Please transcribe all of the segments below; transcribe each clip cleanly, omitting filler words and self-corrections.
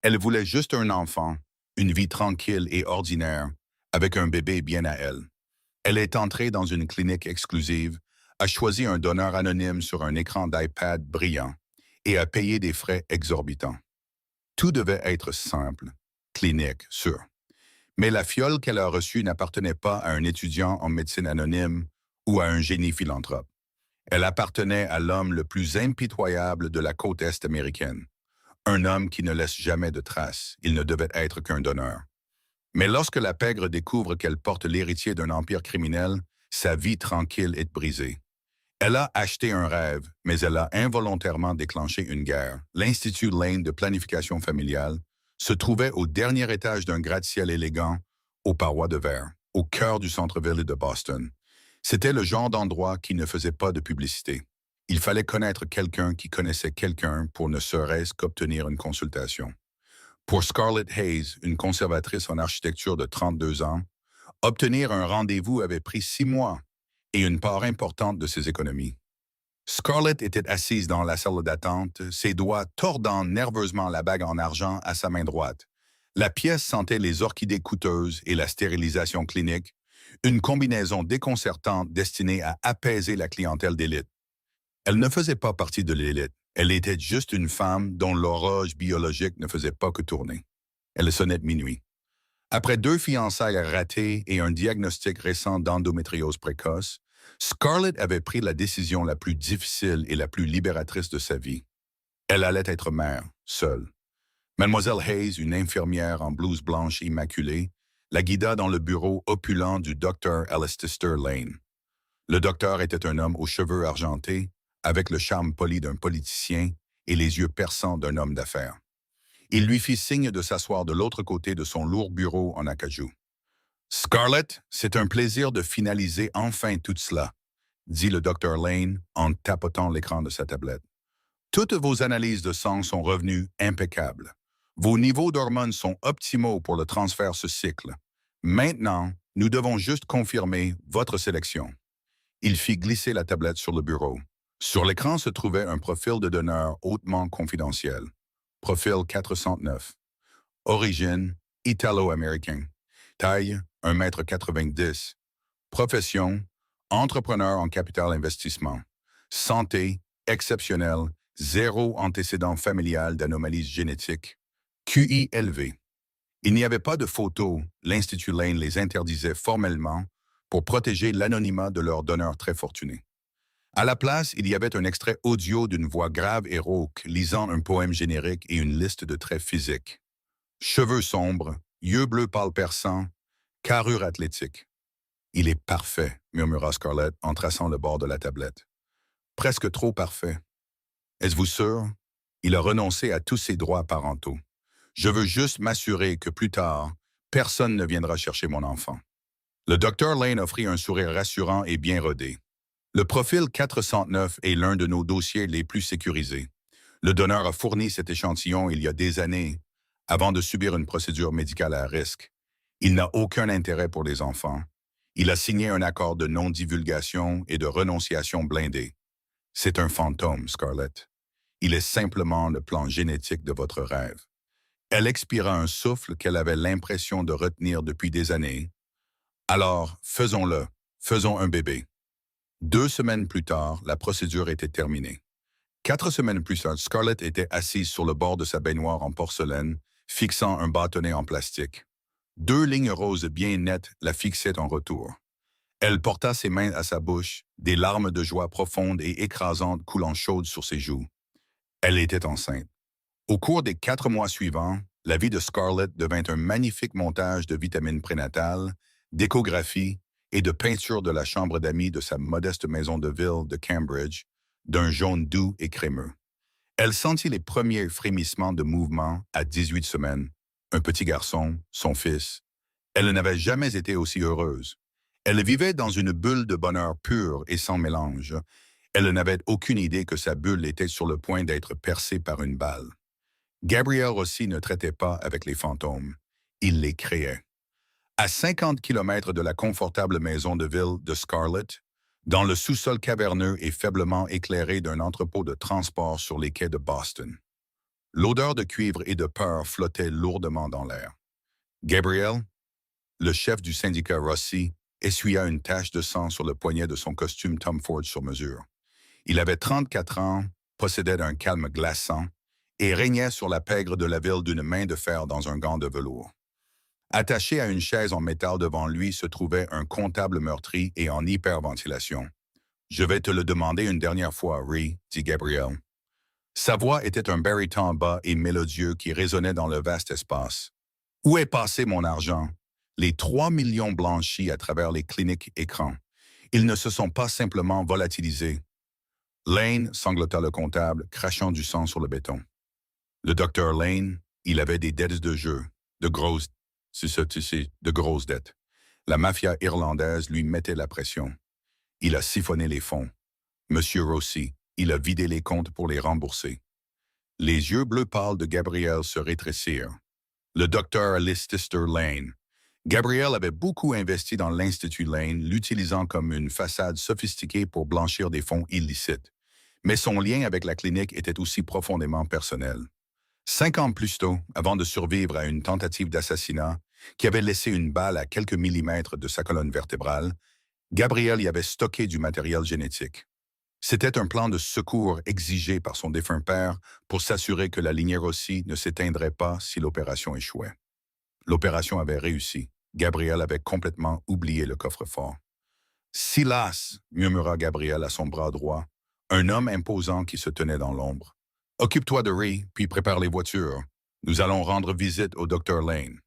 Elle voulait juste un enfant, une vie tranquille et ordinaire, avec un bébé bien à elle. Elle est entrée dans une clinique exclusive, a choisi un donneur anonyme sur un écran d'iPad brillant et a payé des frais exorbitants. Tout devait être simple, clinique, sûr. Mais la fiole qu'elle a reçue n'appartenait pas à un étudiant en médecine anonyme ou à un génie philanthrope. Elle appartenait à l'homme le plus impitoyable de la côte est américaine. Un homme qui ne laisse jamais de traces. Il ne devait être qu'un donneur. Mais lorsque la pègre découvre qu'elle porte l'héritier d'un empire criminel, sa vie tranquille est brisée. Elle a acheté un rêve, mais elle a involontairement déclenché une guerre. L'Institut Lane de planification familiale se trouvait au dernier étage d'un gratte-ciel élégant, aux parois de verre, au cœur du centre-ville de Boston. C'était le genre d'endroit qui ne faisait pas de publicité. Il fallait connaître quelqu'un qui connaissait quelqu'un pour ne serait-ce qu'obtenir une consultation. Pour Scarlett Hayes, une conservatrice en architecture de 32 ans, obtenir un rendez-vous avait pris 6 mois et une part importante de ses économies. Scarlett était assise dans la salle d'attente, ses doigts tordant nerveusement la bague en argent à sa main droite. La pièce sentait les orchidées coûteuses et la stérilisation clinique, une combinaison déconcertante destinée à apaiser la clientèle d'élite. Elle ne faisait pas partie de l'élite. Elle était juste une femme dont l'horloge biologique ne faisait pas que tourner. Elle sonnait de minuit. Après 2 fiançailles ratées et un diagnostic récent d'endométriose précoce, Scarlett avait pris la décision la plus difficile et la plus libératrice de sa vie. Elle allait être mère, seule. Mademoiselle Hayes, une infirmière en blouse blanche immaculée, la guida dans le bureau opulent du docteur Alistair Lane. Le docteur était un homme aux cheveux argentés, avec le charme poli d'un politicien et les yeux perçants d'un homme d'affaires. Il lui fit signe de s'asseoir de l'autre côté de son lourd bureau en acajou. Scarlett, c'est un plaisir de finaliser enfin tout cela, dit le docteur Lane en tapotant l'écran de sa tablette. Toutes vos analyses de sang sont revenues impeccables. Vos niveaux d'hormones sont optimaux pour le transfert ce cycle. Maintenant, nous devons juste confirmer votre sélection. Il fit glisser la tablette sur le bureau. Sur l'écran se trouvait un profil de donneur hautement confidentiel. Profil 409. Origine, italo-américain. Taille, 1,90 m. Profession, entrepreneur en capital investissement. Santé, exceptionnelle, zéro antécédent familial d'anomalies génétiques. QI élevé. Il n'y avait pas de photos, l'Institut Lane les interdisait formellement pour protéger l'anonymat de leurs donneurs très fortunés. À la place, il y avait un extrait audio d'une voix grave et rauque lisant un poème générique et une liste de traits physiques. Cheveux sombres, yeux bleus pâle perçants, carrure athlétique. Il est parfait, murmura Scarlett en traçant le bord de la tablette. Presque trop parfait. Êtes-vous sûr? Il a renoncé à tous ses droits parentaux. Je veux juste m'assurer que plus tard, personne ne viendra chercher mon enfant. Le docteur Lane offrit un sourire rassurant et bien rodé. Le profil 409 est l'un de nos dossiers les plus sécurisés. Le donneur a fourni cet échantillon il y a des années, avant de subir une procédure médicale à risque. Il n'a aucun intérêt pour les enfants. Il a signé un accord de non-divulgation et de renonciation blindé. C'est un fantôme, Scarlett. Il est simplement le plan génétique de votre rêve. Elle expira un souffle qu'elle avait l'impression de retenir depuis des années. Alors, faisons-le. Faisons un bébé. 2 semaines plus tard, la procédure était terminée. 4 semaines plus tard, Scarlett était assise sur le bord de sa baignoire en porcelaine, fixant un bâtonnet en plastique. 2 lignes roses bien nettes la fixaient en retour. Elle porta ses mains à sa bouche, des larmes de joie profondes et écrasantes coulant chaudes sur ses joues. Elle était enceinte. Au cours des 4 mois suivants, la vie de Scarlett devint un magnifique montage de vitamines prénatales, d'échographie et de peinture de la chambre d'amis de sa modeste maison de ville de Cambridge, d'un jaune doux et crémeux. Elle sentit les premiers frémissements de mouvement à 18 semaines. Un petit garçon, son fils. Elle n'avait jamais été aussi heureuse. Elle vivait dans une bulle de bonheur pur et sans mélange. Elle n'avait aucune idée que sa bulle était sur le point d'être percée par une balle. Gabriel Rossi ne traitait pas avec les fantômes. Il les créait. À 50 kilomètres de la confortable maison de ville de Scarlett, dans le sous-sol caverneux et faiblement éclairé d'un entrepôt de transport sur les quais de Boston. L'odeur de cuivre et de peur flottait lourdement dans l'air. Gabriel, le chef du syndicat Rossi, essuya une tache de sang sur le poignet de son costume Tom Ford sur mesure. Il avait 34 ans, possédait un calme glaçant et régnait sur la pègre de la ville d'une main de fer dans un gant de velours. Attaché à une chaise en métal devant lui se trouvait un comptable meurtri et en hyperventilation. « Je vais te le demander une dernière fois, Ree, » dit Gabriel. Sa voix était un baryton bas et mélodieux qui résonnait dans le vaste espace. « Où est passé mon argent? Les 3 millions blanchis à travers les cliniques écrans. Ils ne se sont pas simplement volatilisés. » Lane, sanglota le comptable, crachant du sang sur le béton. Le docteur Lane, il avait des dettes de jeu, de grosses dettes. La mafia irlandaise lui mettait la pression. Il a siphonné les fonds. Monsieur Rossi, il a vidé les comptes pour les rembourser. Les yeux bleus pâles de Gabriel se rétrécirent. Le docteur Leicester Lane. Gabriel avait beaucoup investi dans l'Institut Lane, l'utilisant comme une façade sophistiquée pour blanchir des fonds illicites. Mais son lien avec la clinique était aussi profondément personnel. 5 ans plus tôt, avant de survivre à une tentative d'assassinat qui avait laissé une balle à quelques millimètres de sa colonne vertébrale, Gabriel y avait stocké du matériel génétique. C'était un plan de secours exigé par son défunt père pour s'assurer que la lignée Rossi ne s'éteindrait pas si l'opération échouait. L'opération avait réussi. Gabriel avait complètement oublié le coffre-fort. « Silas !» murmura Gabriel à son bras droit, un homme imposant qui se tenait dans l'ombre. « Occupe-toi de Ree, puis prépare les voitures. Nous allons rendre visite au Dr. Lane. »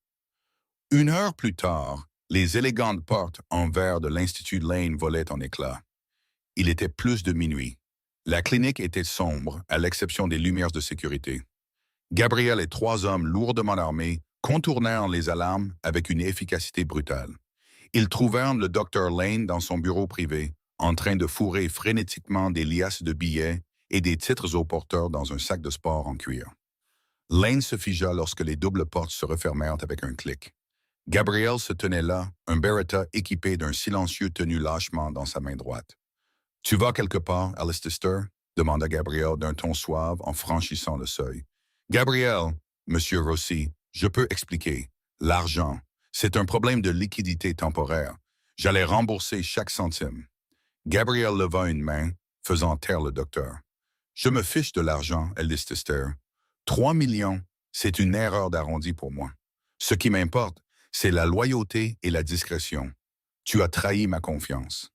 1 heure plus tard, les élégantes portes en verre de l'Institut Lane volaient en éclats. Il était plus de minuit. La clinique était sombre, à l'exception des lumières de sécurité. Gabriel et 3 hommes lourdement armés contournèrent les alarmes avec une efficacité brutale. Ils trouvèrent le Dr. Lane dans son bureau privé, en train de fourrer frénétiquement des liasses de billets et des titres au porteur dans un sac de sport en cuir. Lane se figea lorsque les doubles portes se refermèrent avec un clic. Gabriel se tenait là, un Beretta équipé d'un silencieux tenu lâchement dans sa main droite. « Tu vas quelque part, Alistair ?» demanda Gabriel d'un ton suave en franchissant le seuil. « Gabriel, Monsieur Rossi, je peux expliquer. L'argent, c'est un problème de liquidité temporaire. J'allais rembourser chaque centime. » Gabriel leva une main, faisant taire le docteur. « Je me fiche de l'argent, Alistair. 3 millions, c'est une erreur d'arrondi pour moi. Ce qui m'importe, c'est la loyauté et la discrétion. Tu as trahi ma confiance. »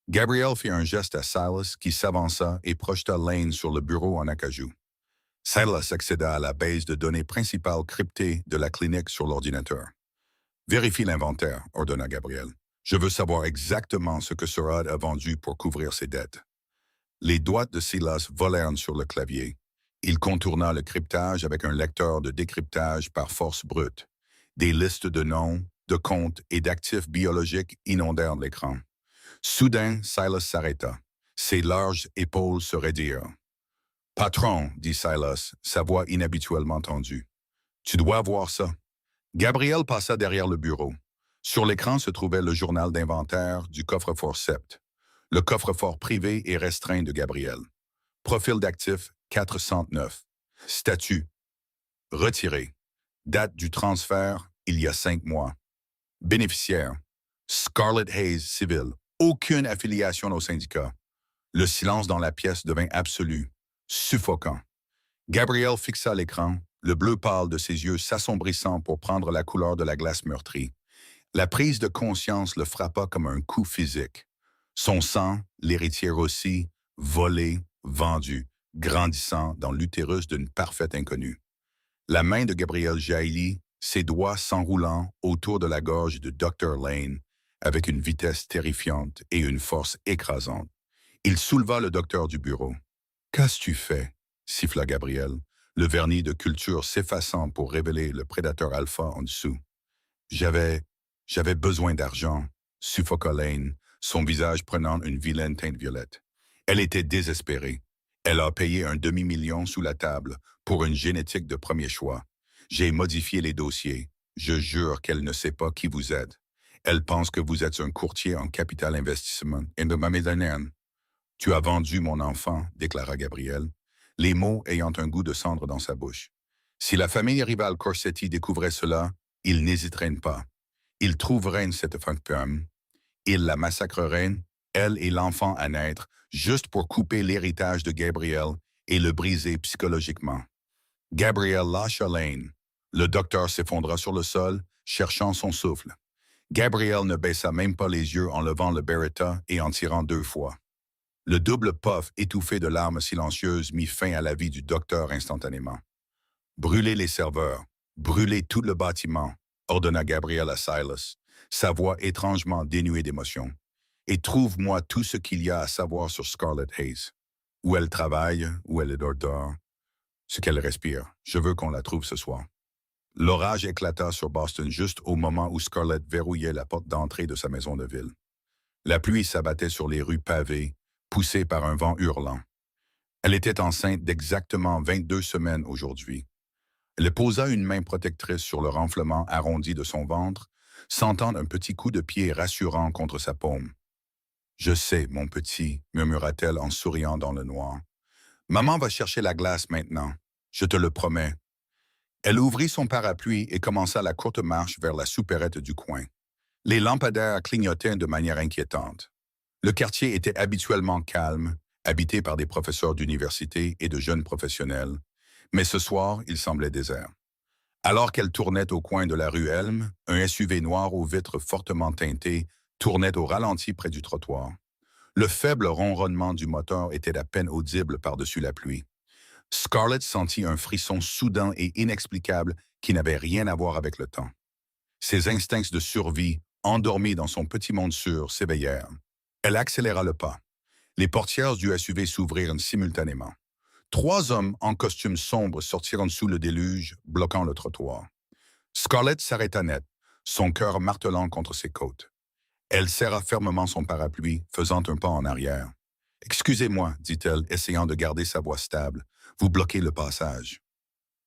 Gabriel fit un geste à Silas qui s'avança et projeta Lane sur le bureau en acajou. Silas accéda à la base de données principale cryptée de la clinique sur l'ordinateur. « Vérifie l'inventaire, » ordonna Gabriel. « Je veux savoir exactement ce que Surratt a vendu pour couvrir ses dettes. » Les doigts de Silas volèrent sur le clavier. Il contourna le cryptage avec un lecteur de décryptage par force brute. Des listes de noms, de comptes et d'actifs biologiques inondèrent l'écran. Soudain, Silas s'arrêta. Ses larges épaules se raidirent. « Patron, » dit Silas, sa voix inhabituellement tendue. « Tu dois voir ça. » Gabriel passa derrière le bureau. Sur l'écran se trouvait le journal d'inventaire du coffre-fort Sept, le coffre-fort privé et restreint de Gabriel. Profil d'actif 409. Statut retiré. Date du transfert, il y a 5 mois. Bénéficiaire Scarlett Hayes, civil. Aucune affiliation au syndicat. Le silence dans la pièce devint absolu, suffocant. Gabriel fixa l'écran, le bleu pâle de ses yeux s'assombrissant pour prendre la couleur de la glace meurtrie. La prise de conscience le frappa comme un coup physique. Son sang, l'héritier Rossi, volé, vendu, grandissant dans l'utérus d'une parfaite inconnue. La main de Gabriel jaillit, ses doigts s'enroulant autour de la gorge de Dr. Lane, avec une vitesse terrifiante et une force écrasante. Il souleva le docteur du bureau. « Qu'as-tu fait ?» siffla Gabriel, le vernis de culture s'effaçant pour révéler le prédateur alpha en dessous. « J'avais besoin d'argent, » suffoqua Lane, son visage prenant une vilaine teinte violette. Elle était désespérée. Elle a payé un demi-million sous la table pour une génétique de premier choix. J'ai modifié les dossiers. Je jure qu'elle ne sait pas qui vous êtes. Elle pense que vous êtes un courtier en capital investissement et de ma médanienne. Tu as vendu mon enfant, déclara Gabriel. les mots ayant un goût de cendre dans sa bouche. Si la famille rivale Corsetti découvrait cela, ils n'hésiteraient pas. Ils trouveraient cette femme, ils la massacreraient, elle et l'enfant à naître, juste pour couper l'héritage de Gabriel et le briser psychologiquement. Gabriel lâcha Lane. Le docteur s'effondra sur le sol, cherchant son souffle. Gabriel ne baissa même pas les yeux en levant le Beretta et en tirant 2 fois. Le double puff étouffé de larmes silencieuses mit fin à la vie du docteur instantanément. Brûlez les serveurs, brûlez tout le bâtiment, ordonna Gabriel à Silas, sa voix étrangement dénuée d'émotion. Et trouve-moi tout ce qu'il y a à savoir sur Scarlett Hayes. Où elle travaille, où elle dort, ce qu'elle respire. Je veux qu'on la trouve ce soir. L'orage éclata sur Boston juste au moment où Scarlett verrouillait la porte d'entrée de sa maison de ville. La pluie s'abattait sur les rues pavées, poussée par un vent hurlant. Elle était enceinte d'exactement 22 semaines aujourd'hui. Elle posa une main protectrice sur le renflement arrondi de son ventre, sentant un petit coup de pied rassurant contre sa paume. « Je sais, mon petit, » murmura-t-elle en souriant dans le noir. « Maman va chercher la glace maintenant, je te le promets. » Elle ouvrit son parapluie et commença la courte marche vers la soupérette du coin. Les lampadaires clignotaient de manière inquiétante. Le quartier était habituellement calme, habité par des professeurs d'université et de jeunes professionnels, mais ce soir, il semblait désert. Alors qu'elle tournait au coin de la rue Elm, un SUV noir aux vitres fortement teintées tournait au ralenti près du trottoir. Le faible ronronnement du moteur était à peine audible par-dessus la pluie. Scarlett sentit un frisson soudain et inexplicable qui n'avait rien à voir avec le temps. Ses instincts de survie, endormis dans son petit monde sûr, s'éveillèrent. Elle accéléra le pas. Les portières du SUV s'ouvrirent simultanément. 3 hommes en costume sombre sortirent sous le déluge, bloquant le trottoir. Scarlett s'arrêta net, son cœur martelant contre ses côtes. Elle serra fermement son parapluie, faisant un pas en arrière. « Excusez-moi, » dit-elle, essayant de garder sa voix stable. « Vous bloquez le passage. »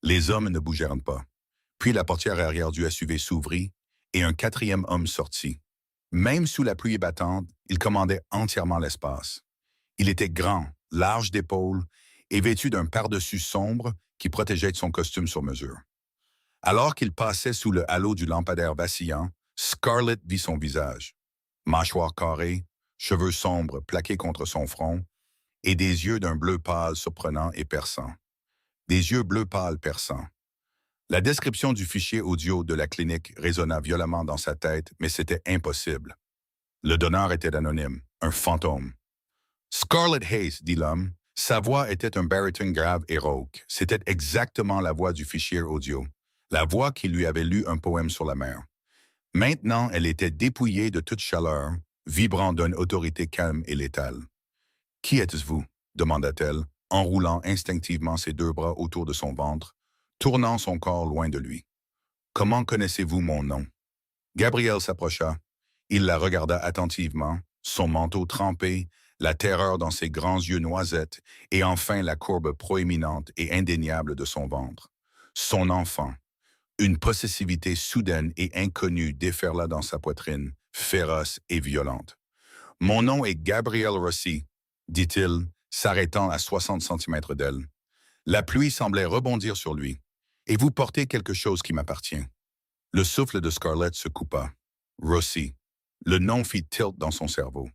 Les hommes ne bougèrent pas. Puis la portière arrière du SUV s'ouvrit et un 4e homme sortit. Même sous la pluie battante, il commandait entièrement l'espace. Il était grand, large d'épaules et vêtu d'un pardessus sombre qui protégeait son costume sur mesure. Alors qu'il passait sous le halo du lampadaire vacillant, Scarlett vit son visage. Mâchoire carrée, cheveux sombres plaqués contre son front, et des yeux d'un bleu pâle surprenant et perçant. Des yeux bleu pâle perçants. La description du fichier audio de la clinique résonna violemment dans sa tête, mais c'était impossible. Le donneur était anonyme, un fantôme. « Scarlett Hayes », dit l'homme. Sa voix était un baryton grave et rauque. C'était exactement la voix du fichier audio, la voix qui lui avait lu un poème sur la mer. Maintenant, elle était dépouillée de toute chaleur, vibrant d'une autorité calme et létale. « Qui êtes-vous » demanda-t-elle, enroulant instinctivement ses 2 bras autour de son ventre, tournant son corps loin de lui. « Comment connaissez-vous mon nom » Gabriel s'approcha. Il la regarda attentivement, son manteau trempé, la terreur dans ses grands yeux noisettes, et enfin la courbe proéminente et indéniable de son ventre. Son enfant. Une possessivité soudaine et inconnue déferla dans sa poitrine, féroce et violente. « Mon nom est Gabriel Rossi », dit-il, s'arrêtant à 60 centimètres d'elle. La pluie semblait rebondir sur lui. « Et vous portez quelque chose qui m'appartient. » Le souffle de Scarlett se coupa. Rossi. Le nom fit tilt dans son cerveau.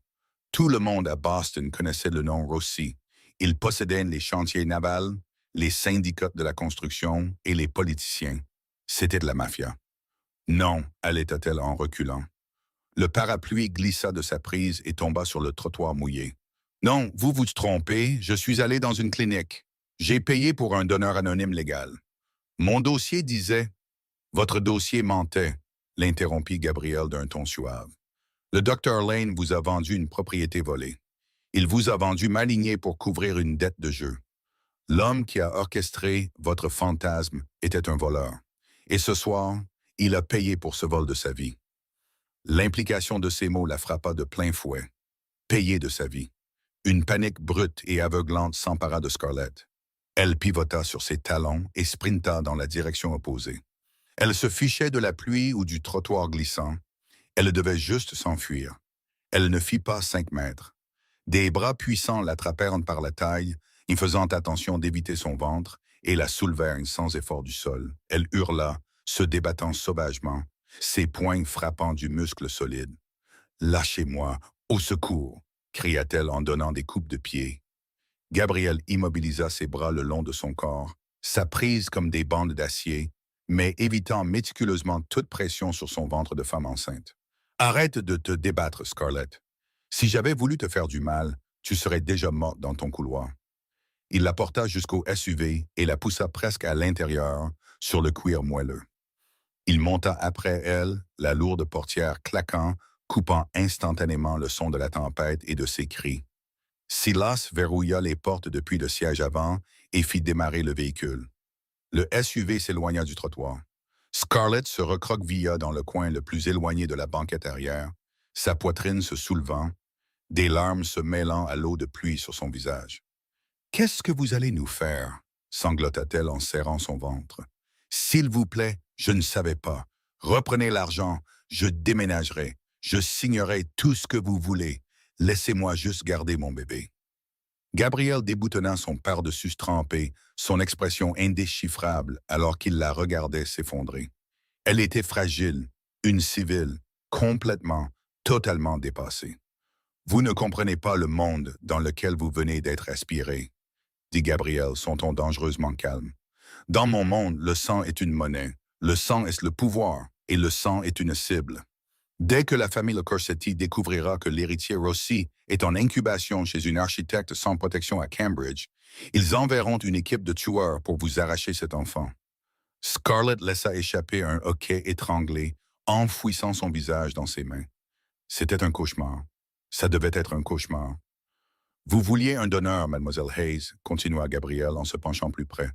Tout le monde à Boston connaissait le nom Rossi. Il possédait les chantiers navals, les syndicats de la construction et les politiciens. C'était de la mafia. « Non », allaita-t-elle en reculant. Le parapluie glissa de sa prise et tomba sur le trottoir mouillé. « Non, vous vous trompez, je suis allé dans une clinique. J'ai payé pour un donneur anonyme légal. Mon dossier disait... » « Votre dossier mentait, » l'interrompit Gabriel d'un ton suave. « Le Dr Lane vous a vendu une propriété volée. Il vous a vendu Maligné pour couvrir une dette de jeu. L'homme qui a orchestré votre fantasme était un voleur. Et ce soir, il a payé pour ce vol de sa vie. » L'implication de ces mots la frappa de plein fouet. Payer de sa vie. Une panique brute et aveuglante s'empara de Scarlett. Elle pivota sur ses talons et sprinta dans la direction opposée. Elle se fichait de la pluie ou du trottoir glissant. Elle devait juste s'enfuir. Elle ne fit pas 5 mètres. Des bras puissants l'attrapèrent par la taille y faisant attention d'éviter son ventre, et la soulevèrent sans effort du sol. Elle hurla, se débattant sauvagement, ses poings frappant du muscle solide. « Lâchez-moi, au secours !» cria-t-elle en donnant des coups de pied. Gabriel immobilisa ses bras le long de son corps, sa prise comme des bandes d'acier, mais évitant méticuleusement toute pression sur son ventre de femme enceinte. « Arrête de te débattre, Scarlett. Si j'avais voulu te faire du mal, tu serais déjà morte dans ton couloir. » Il la porta jusqu'au SUV et la poussa presque à l'intérieur, sur le cuir moelleux. Il monta après elle, la lourde portière claquant, coupant instantanément le son de la tempête et de ses cris. Silas verrouilla les portes depuis le siège avant et fit démarrer le véhicule. Le SUV s'éloigna du trottoir. Scarlett se recroquevilla dans le coin le plus éloigné de la banquette arrière, sa poitrine se soulevant, des larmes se mêlant à l'eau de pluie sur son visage. « Qu'est-ce que vous allez nous faire ?» sanglota-t-elle en serrant son ventre. « S'il vous plaît, je ne savais pas. Reprenez l'argent, je déménagerai, je signerai tout ce que vous voulez. Laissez-moi juste garder mon bébé. » Gabriel déboutonna son pardessus trempé, son expression indéchiffrable alors qu'il la regardait s'effondrer. Elle était fragile, une civile, complètement, totalement dépassée. « Vous ne comprenez pas le monde dans lequel vous venez d'être aspiré, » dit Gabriel, son ton dangereusement calme. « Dans mon monde, le sang est une monnaie, le sang est le pouvoir, et le sang est une cible. Dès que la famille Le Corsetti découvrira que l'héritier Rossi est en incubation chez une architecte sans protection à Cambridge, ils enverront une équipe de tueurs pour vous arracher cet enfant. » Scarlett laissa échapper un hoquet étranglé, enfouissant son visage dans ses mains. C'était un cauchemar. Ça devait être un cauchemar. « Vous vouliez un donneur, mademoiselle Hayes, » continua Gabriel en se penchant plus près.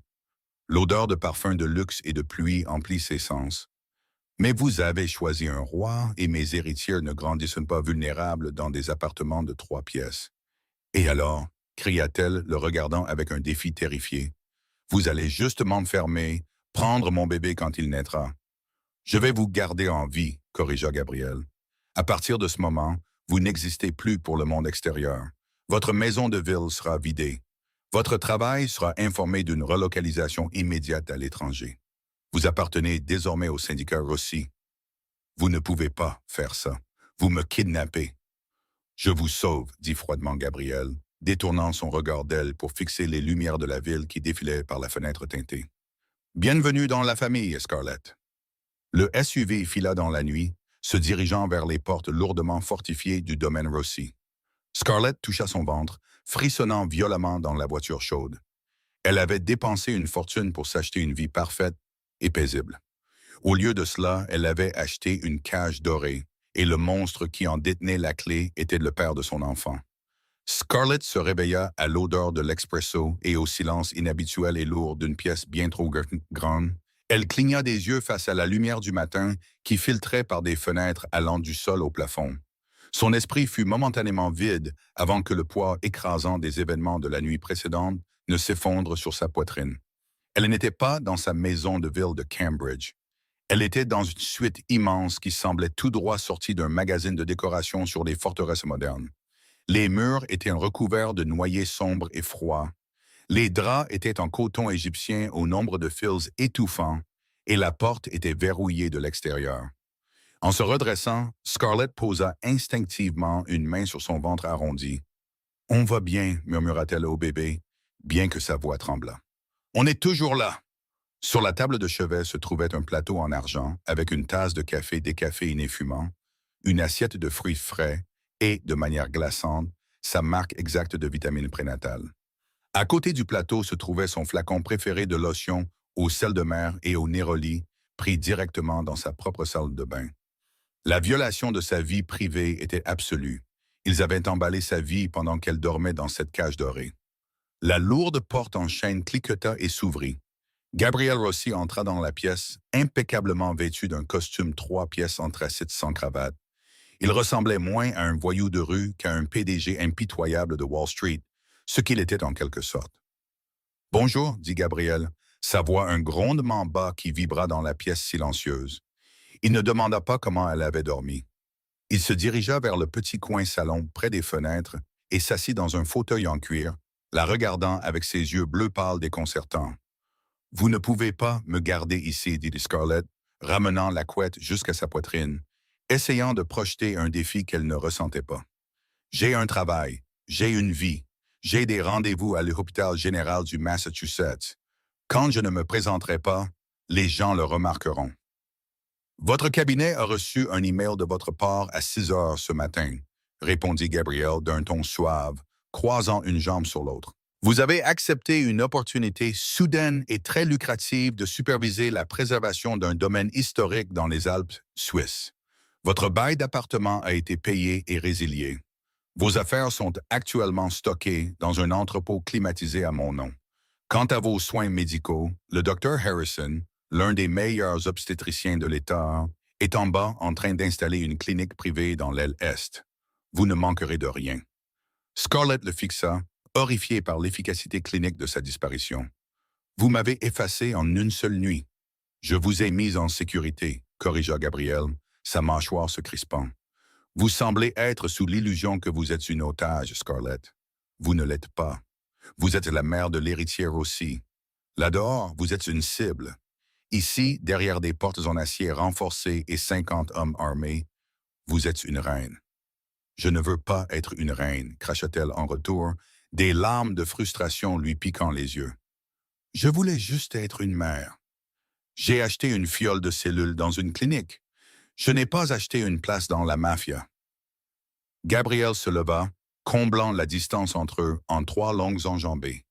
L'odeur de parfum de luxe et de pluie emplit ses sens. « Mais vous avez choisi un roi et mes héritiers ne grandissent pas vulnérables dans des appartements de 3 pièces. »« Et alors ?» cria-t-elle, le regardant avec un défi terrifié. « Vous allez justement m'enfermer, prendre mon bébé quand il naîtra. »« Je vais vous garder en vie, » corrigea Gabriel. « À partir de ce moment, vous n'existez plus pour le monde extérieur. Votre maison de ville sera vidée. Votre travail sera informé d'une relocalisation immédiate à l'étranger. Vous appartenez désormais au syndicat Rossi. Vous ne pouvez pas faire ça. Vous me kidnappez. »« Je vous sauve, » dit froidement Gabriel, détournant son regard d'elle pour fixer les lumières de la ville qui défilaient par la fenêtre teintée. « Bienvenue dans la famille, Scarlett. » Le SUV fila dans la nuit, se dirigeant vers les portes lourdement fortifiées du domaine Rossi. Scarlett toucha son ventre, frissonnant violemment dans la voiture chaude. Elle avait dépensé une fortune pour s'acheter une vie parfaite et paisible. Au lieu de cela, elle avait acheté une cage dorée, et le monstre qui en détenait la clé était le père de son enfant. Scarlett se réveilla à l'odeur de l'expresso et au silence inhabituel et lourd d'une pièce bien trop grande. Elle cligna des yeux face à la lumière du matin qui filtrait par des fenêtres allant du sol au plafond. Son esprit fut momentanément vide avant que le poids écrasant des événements de la nuit précédente ne s'effondre sur sa poitrine. Elle n'était pas dans sa maison de ville de Cambridge. Elle était dans une suite immense qui semblait tout droit sortie d'un magazine de décoration sur les forteresses modernes. Les murs étaient recouverts de noyers sombres et froids. Les draps étaient en coton égyptien au nombre de fils étouffants et la porte était verrouillée de l'extérieur. En se redressant, Scarlett posa instinctivement une main sur son ventre arrondi. « On va bien, » murmura-t-elle au bébé, bien que sa voix tremblât. « On est toujours là !» Sur la table de chevet se trouvait un plateau en argent avec une tasse de café décaféiné fumant, une assiette de fruits frais et, de manière glaçante, sa marque exacte de vitamines prénatales. À côté du plateau se trouvait son flacon préféré de lotion au sel de mer et au néroli, pris directement dans sa propre salle de bain. La violation de sa vie privée était absolue. Ils avaient emballé sa vie pendant qu'elle dormait dans cette cage dorée. La lourde porte en chêne cliqueta et s'ouvrit. Gabriel Rossi entra dans la pièce, impeccablement vêtu d'un costume 3 pièces anthracite sans cravate. Il ressemblait moins à un voyou de rue qu'à un PDG impitoyable de Wall Street, ce qu'il était en quelque sorte. « Bonjour », dit Gabriel, sa voix un grondement bas qui vibra dans la pièce silencieuse. Il ne demanda pas comment elle avait dormi. Il se dirigea vers le petit coin salon près des fenêtres et s'assit dans un fauteuil en cuir, la regardant avec ses yeux bleu pâle déconcertants. « Vous ne pouvez pas me garder ici, dit Scarlett, ramenant la couette jusqu'à sa poitrine, essayant de projeter un défi qu'elle ne ressentait pas. « J'ai un travail, j'ai une vie, j'ai des rendez-vous à l'hôpital général du Massachusetts. Quand je ne me présenterai pas, les gens le remarqueront. Votre cabinet a reçu un email de votre part à 6 heures ce matin, répondit Gabrielle d'un ton suave, croisant une jambe sur l'autre. Vous avez accepté une opportunité soudaine et très lucrative de superviser la préservation d'un domaine historique dans les Alpes suisses. Votre bail d'appartement a été payé et résilié. Vos affaires sont actuellement stockées dans un entrepôt climatisé à mon nom. Quant à vos soins médicaux, le Dr Harrison, l'un des meilleurs obstétriciens de l'État, est en bas en train d'installer une clinique privée dans l'aile Est. Vous ne manquerez de rien. Scarlett le fixa, horrifié par l'efficacité clinique de sa disparition. Vous m'avez effacé en une seule nuit. Je vous ai mis en sécurité, corrigea Gabrielle, sa mâchoire se crispant. Vous semblez être sous l'illusion que vous êtes une otage, Scarlett. Vous ne l'êtes pas. Vous êtes la mère de l'héritière aussi. Là-dehors, vous êtes une cible. Ici, derrière des portes en acier renforcées et 50 hommes armés, vous êtes une reine. Je ne veux pas être une reine, cracha-t-elle en retour, des larmes de frustration lui piquant les yeux. Je voulais juste être une mère. J'ai acheté une fiole de cellules dans une clinique. Je n'ai pas acheté une place dans la mafia. Gabrielle se leva, comblant la distance entre eux en 3 longues enjambées.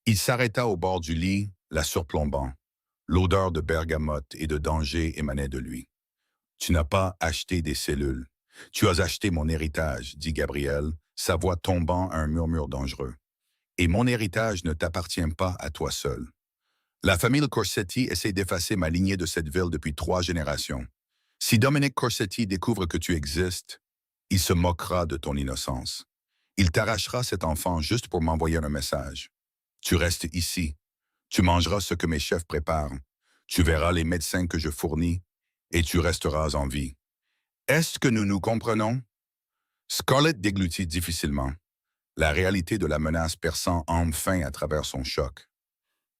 Il s'arrêta au bord du lit, la surplombant. L'odeur de bergamote et de danger émanait de lui. « Tu n'as pas acheté des cellules. Tu as acheté mon héritage, dit Gabrielle, sa voix tombant à un murmure dangereux. Et mon héritage ne t'appartient pas à toi seul. La famille Corsetti essaie d'effacer ma lignée de cette ville depuis 3 générations. Si Dominic Corsetti découvre que tu existes, il se moquera de ton innocence. Il t'arrachera cet enfant juste pour m'envoyer un message. Tu restes ici. Tu mangeras ce que mes chefs préparent. Tu verras les médecins que je fournis et tu resteras en vie. Est-ce que nous nous comprenons? » Scarlett déglutit difficilement, la réalité de la menace perçant enfin à travers son choc.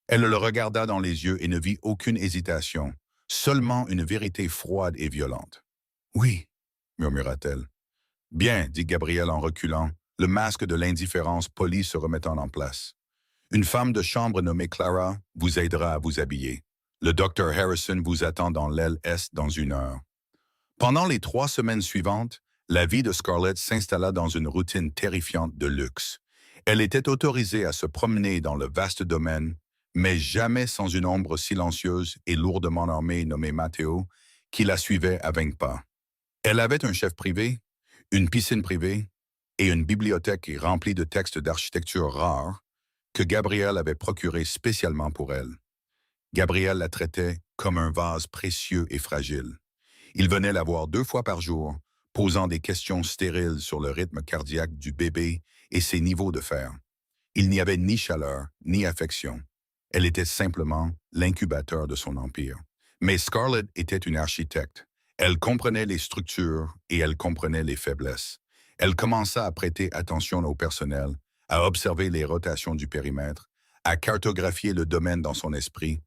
Elle le regarda dans les yeux et ne vit aucune hésitation, seulement une vérité froide et violente. « Oui, » murmura-t-elle. « Bien, » dit Gabrielle en reculant, le masque de l'indifférence polie se remettant en place. « Une femme de chambre nommée Clara vous aidera à vous habiller. Le Dr Harrison vous attend dans l'aile Est dans 1 heure. » Pendant les 3 semaines suivantes, la vie de Scarlett s'installa dans une routine terrifiante de luxe. Elle était autorisée à se promener dans le vaste domaine, mais jamais sans une ombre silencieuse et lourdement armée nommée Matteo, qui la suivait à 20 pas. Elle avait un chef privé, une piscine privée et une bibliothèque remplie de textes d'architecture rares que Gabrielle avait procurés spécialement pour elle. Gabrielle la traitait comme un vase précieux et fragile. Il venait la voir 2 fois par jour, posant des questions stériles sur le rythme cardiaque du bébé et ses niveaux de fer. Il n'y avait ni chaleur, ni affection. Elle était simplement l'incubateur de son empire. Mais Scarlett était une architecte. Elle comprenait les structures et elle comprenait les faiblesses. Elle commença à prêter attention au personnel, à observer les rotations du périmètre, à cartographier le domaine dans son esprit,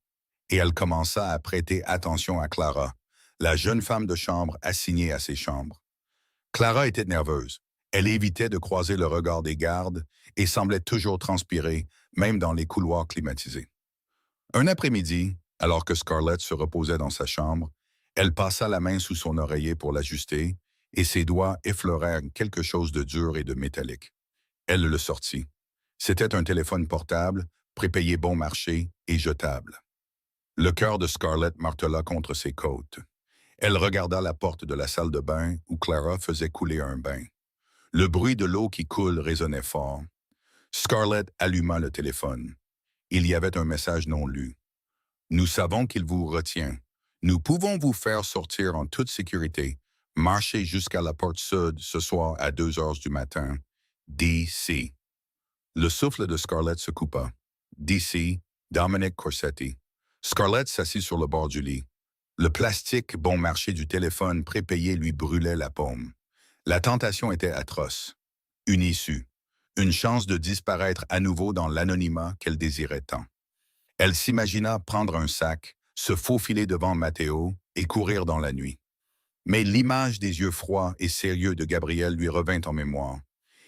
et elle commença à prêter attention à Clara, la jeune femme de chambre assignée à ses chambres. Clara était nerveuse. Elle évitait de croiser le regard des gardes et semblait toujours transpirer, même dans les couloirs climatisés. Un après-midi, alors que Scarlett se reposait dans sa chambre, elle passa la main sous son oreiller pour l'ajuster et ses doigts effleurèrent quelque chose de dur et de métallique. Elle le sortit. C'était un téléphone portable, prépayé bon marché et jetable. Le cœur de Scarlett martela contre ses côtes. Elle regarda la porte de la salle de bain où Clara faisait couler un bain. Le bruit de l'eau qui coule résonnait fort. Scarlett alluma le téléphone. Il y avait un message non lu. « Nous savons qu'il vous retient. Nous pouvons vous faire sortir en toute sécurité. Marchez jusqu'à la porte sud ce soir à 2 heures du matin. D.C. » Le souffle de Scarlett se coupa. D.C. Dominic Corsetti. Scarlett s'assit sur le bord du lit. Le plastique bon marché du téléphone prépayé lui brûlait la paume. La tentation était atroce. Une issue. Une chance de disparaître à nouveau dans l'anonymat qu'elle désirait tant. Elle s'imagina prendre un sac, se faufiler devant Matteo et courir dans la nuit. Mais l'image des yeux froids et sérieux de Gabriel lui revint en mémoire.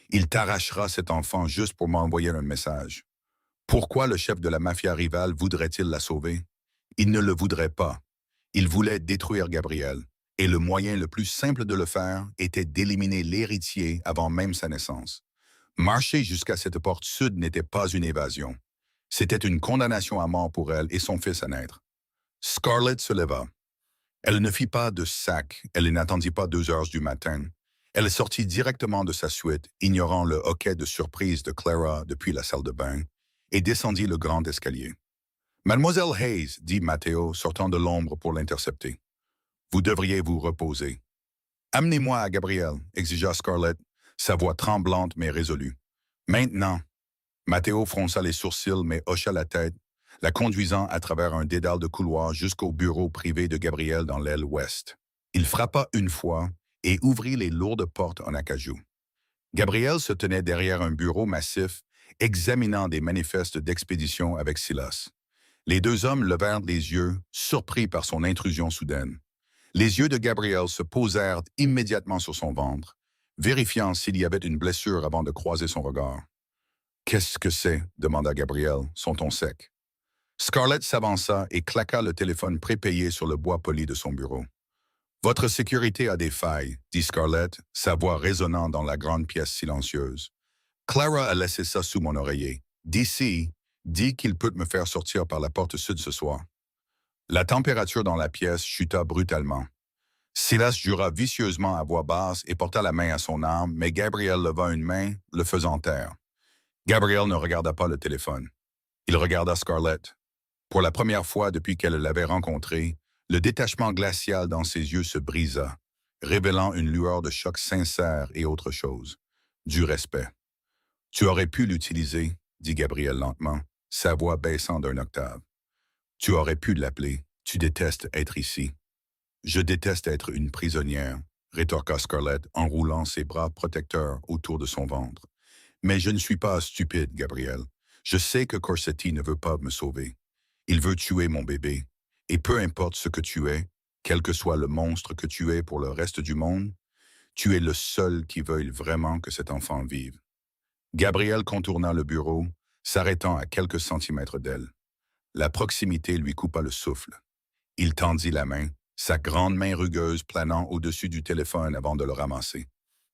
Il t'arrachera cet enfant juste pour m'envoyer un message. Pourquoi le chef de la mafia rivale voudrait-il la sauver? Il ne le voudrait pas. Il voulait détruire Gabriel. Et le moyen le plus simple de le faire était d'éliminer l'héritier avant même sa naissance. Marcher jusqu'à cette porte sud n'était pas une évasion. C'était une condamnation à mort pour elle et son fils à naître. Scarlett se leva. Elle ne fit pas de sac, elle n'attendit pas 2 heures du matin. Elle sortit directement de sa suite, ignorant le hoquet de surprise de Clara depuis la salle de bain, et descendit le grand escalier. Mademoiselle Hayes, dit Matteo, sortant de l'ombre pour l'intercepter. Vous devriez vous reposer. Amenez-moi à Gabriel, exigea Scarlett, sa voix tremblante mais résolue. Maintenant. Matteo fronça les sourcils mais hocha la tête, la conduisant à travers un dédale de couloir jusqu'au bureau privé de Gabriel dans l'aile ouest. Il frappa une fois et ouvrit les lourdes portes en acajou. Gabriel se tenait derrière un bureau massif, examinant des manifestes d'expédition avec Silas. Les deux hommes levèrent les yeux, surpris par son intrusion soudaine. Les yeux de Gabriel se posèrent immédiatement sur son ventre, vérifiant s'il y avait une blessure avant de croiser son regard. « Qu'est-ce que c'est » demanda Gabriel, son ton sec. Scarlett s'avança et claqua le téléphone prépayé sur le bois poli de son bureau. « Votre sécurité a des failles, » dit Scarlett, sa voix résonnant dans la grande pièce silencieuse. « Clara a laissé ça sous mon oreiller. D'ici, dit qu'il peut me faire sortir par la porte sud ce soir. » La température dans la pièce chuta brutalement. Silas jura vicieusement à voix basse et porta la main à son arme, mais Gabriel leva une main, le faisant taire. Gabriel ne regarda pas le téléphone. Il regarda Scarlett. Pour la première fois depuis qu'elle l'avait rencontré, le détachement glacial dans ses yeux se brisa, révélant une lueur de choc sincère et autre chose. Du respect. « Tu aurais pu l'utiliser, » dit Gabriel lentement, sa voix baissant d'un octave. « Tu aurais pu l'appeler. Tu détestes être ici. »« Je déteste être une prisonnière, » rétorqua Scarlett en roulant ses bras protecteurs autour de son ventre. « Mais je ne suis pas stupide, Gabriel. Je sais que Corsetti ne veut pas me sauver. Il veut tuer mon bébé. Et peu importe ce que tu es, quel que soit le monstre que tu es pour le reste du monde, tu es le seul qui veuille vraiment que cet enfant vive. » Gabriel contourna le bureau, s'arrêtant à quelques centimètres d'elle. La proximité lui coupa le souffle. Il tendit la main, sa grande main rugueuse planant au-dessus du téléphone avant de le ramasser.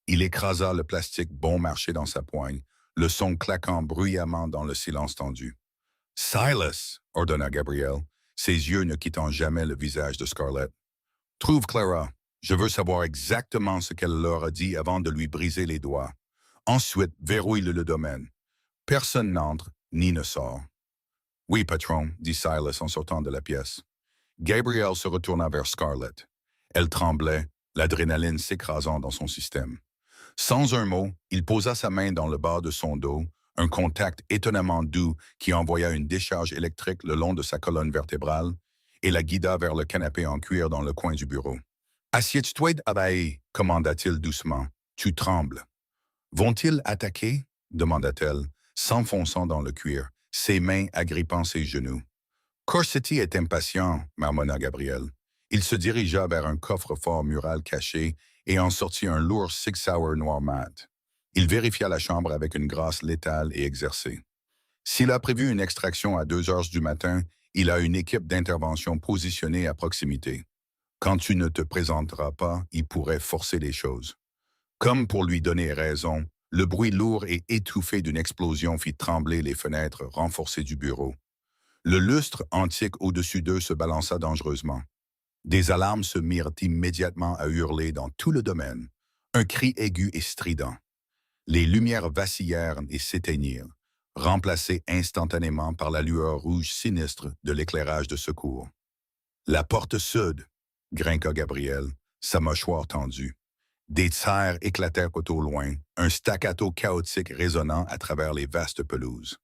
Il écrasa le plastique bon marché dans sa poigne, le son claquant bruyamment dans le silence tendu. « Silas !» ordonna Gabriel, ses yeux ne quittant jamais le visage de Scarlett. « Trouve Clara. Je veux savoir exactement ce qu'elle leur a dit avant de lui briser les doigts. Ensuite, verrouille le domaine. Personne n'entre ni ne sort. »« Oui, patron, » dit Silas en sortant de la pièce. Gabriel se retourna vers Scarlett. Elle tremblait, l'adrénaline s'écrasant dans son système. Sans un mot, il posa sa main dans le bas de son dos, un contact étonnamment doux qui envoya une décharge électrique le long de sa colonne vertébrale et la guida vers le canapé en cuir dans le coin du bureau. « Assieds-toi abahi, » commanda-t-il doucement. « Tu trembles. »« Vont-ils attaquer » demanda-t-elle, s'enfonçant dans le cuir, ses mains agrippant ses genoux. « Corsetti est impatient, » marmonna Gabriel. Il se dirigea vers un coffre-fort mural caché et en sortit un lourd Sig Sauer noir mat. Il vérifia la chambre avec une grâce létale et exercée. S'il a prévu une extraction à 2 heures du matin, il a une équipe d'intervention positionnée à proximité. Quand tu ne te présenteras pas, il pourrait forcer les choses. Comme pour lui donner raison, le bruit lourd et étouffé d'une explosion fit trembler les fenêtres renforcées du bureau. Le lustre antique au-dessus d'eux se balança dangereusement. Des alarmes se mirent immédiatement à hurler dans tout le domaine, un cri aigu et strident. Les lumières vacillèrent et s'éteignirent, remplacées instantanément par la lueur rouge sinistre de l'éclairage de secours. « La porte sud !» grinqua Gabriel, sa mâchoire tendue. Des tirs éclatèrent au loin, un staccato chaotique résonnant à travers les vastes pelouses.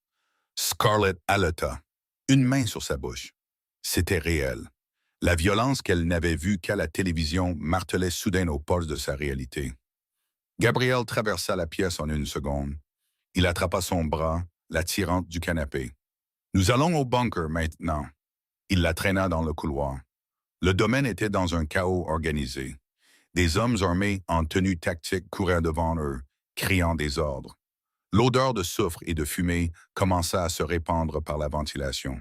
Scarlett haleta, une main sur sa bouche. C'était réel. La violence qu'elle n'avait vue qu'à la télévision martelait soudain aux portes de sa réalité. Gabriel traversa la pièce en une seconde. Il attrapa son bras, la tirant du canapé. Nous allons au bunker maintenant. Il la traîna dans le couloir. Le domaine était dans un chaos organisé. Des hommes armés en tenue tactique couraient devant eux, criant des ordres. L'odeur de soufre et de fumée commença à se répandre par la ventilation.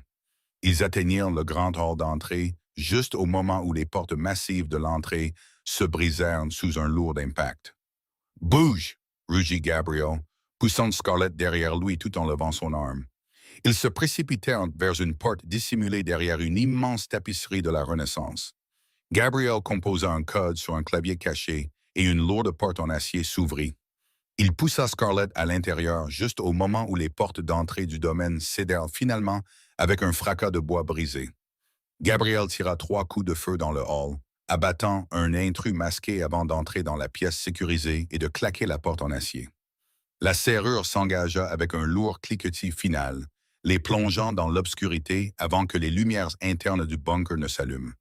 Ils atteignirent le grand hall d'entrée juste au moment où les portes massives de l'entrée se brisèrent sous un lourd impact. « Bouge !» rugit Gabriel, poussant Scarlett derrière lui tout en levant son arme. Ils se précipitèrent vers une porte dissimulée derrière une immense tapisserie de la Renaissance. Gabriel composa un code sur un clavier caché et une lourde porte en acier s'ouvrit. Il poussa Scarlett à l'intérieur juste au moment où les portes d'entrée du domaine cédèrent finalement avec un fracas de bois brisé. Gabriel tira 3 coups de feu dans le hall, abattant un intrus masqué avant d'entrer dans la pièce sécurisée et de claquer la porte en acier. La serrure s'engagea avec un lourd cliquetis final, les plongeant dans l'obscurité avant que les lumières internes du bunker ne s'allument.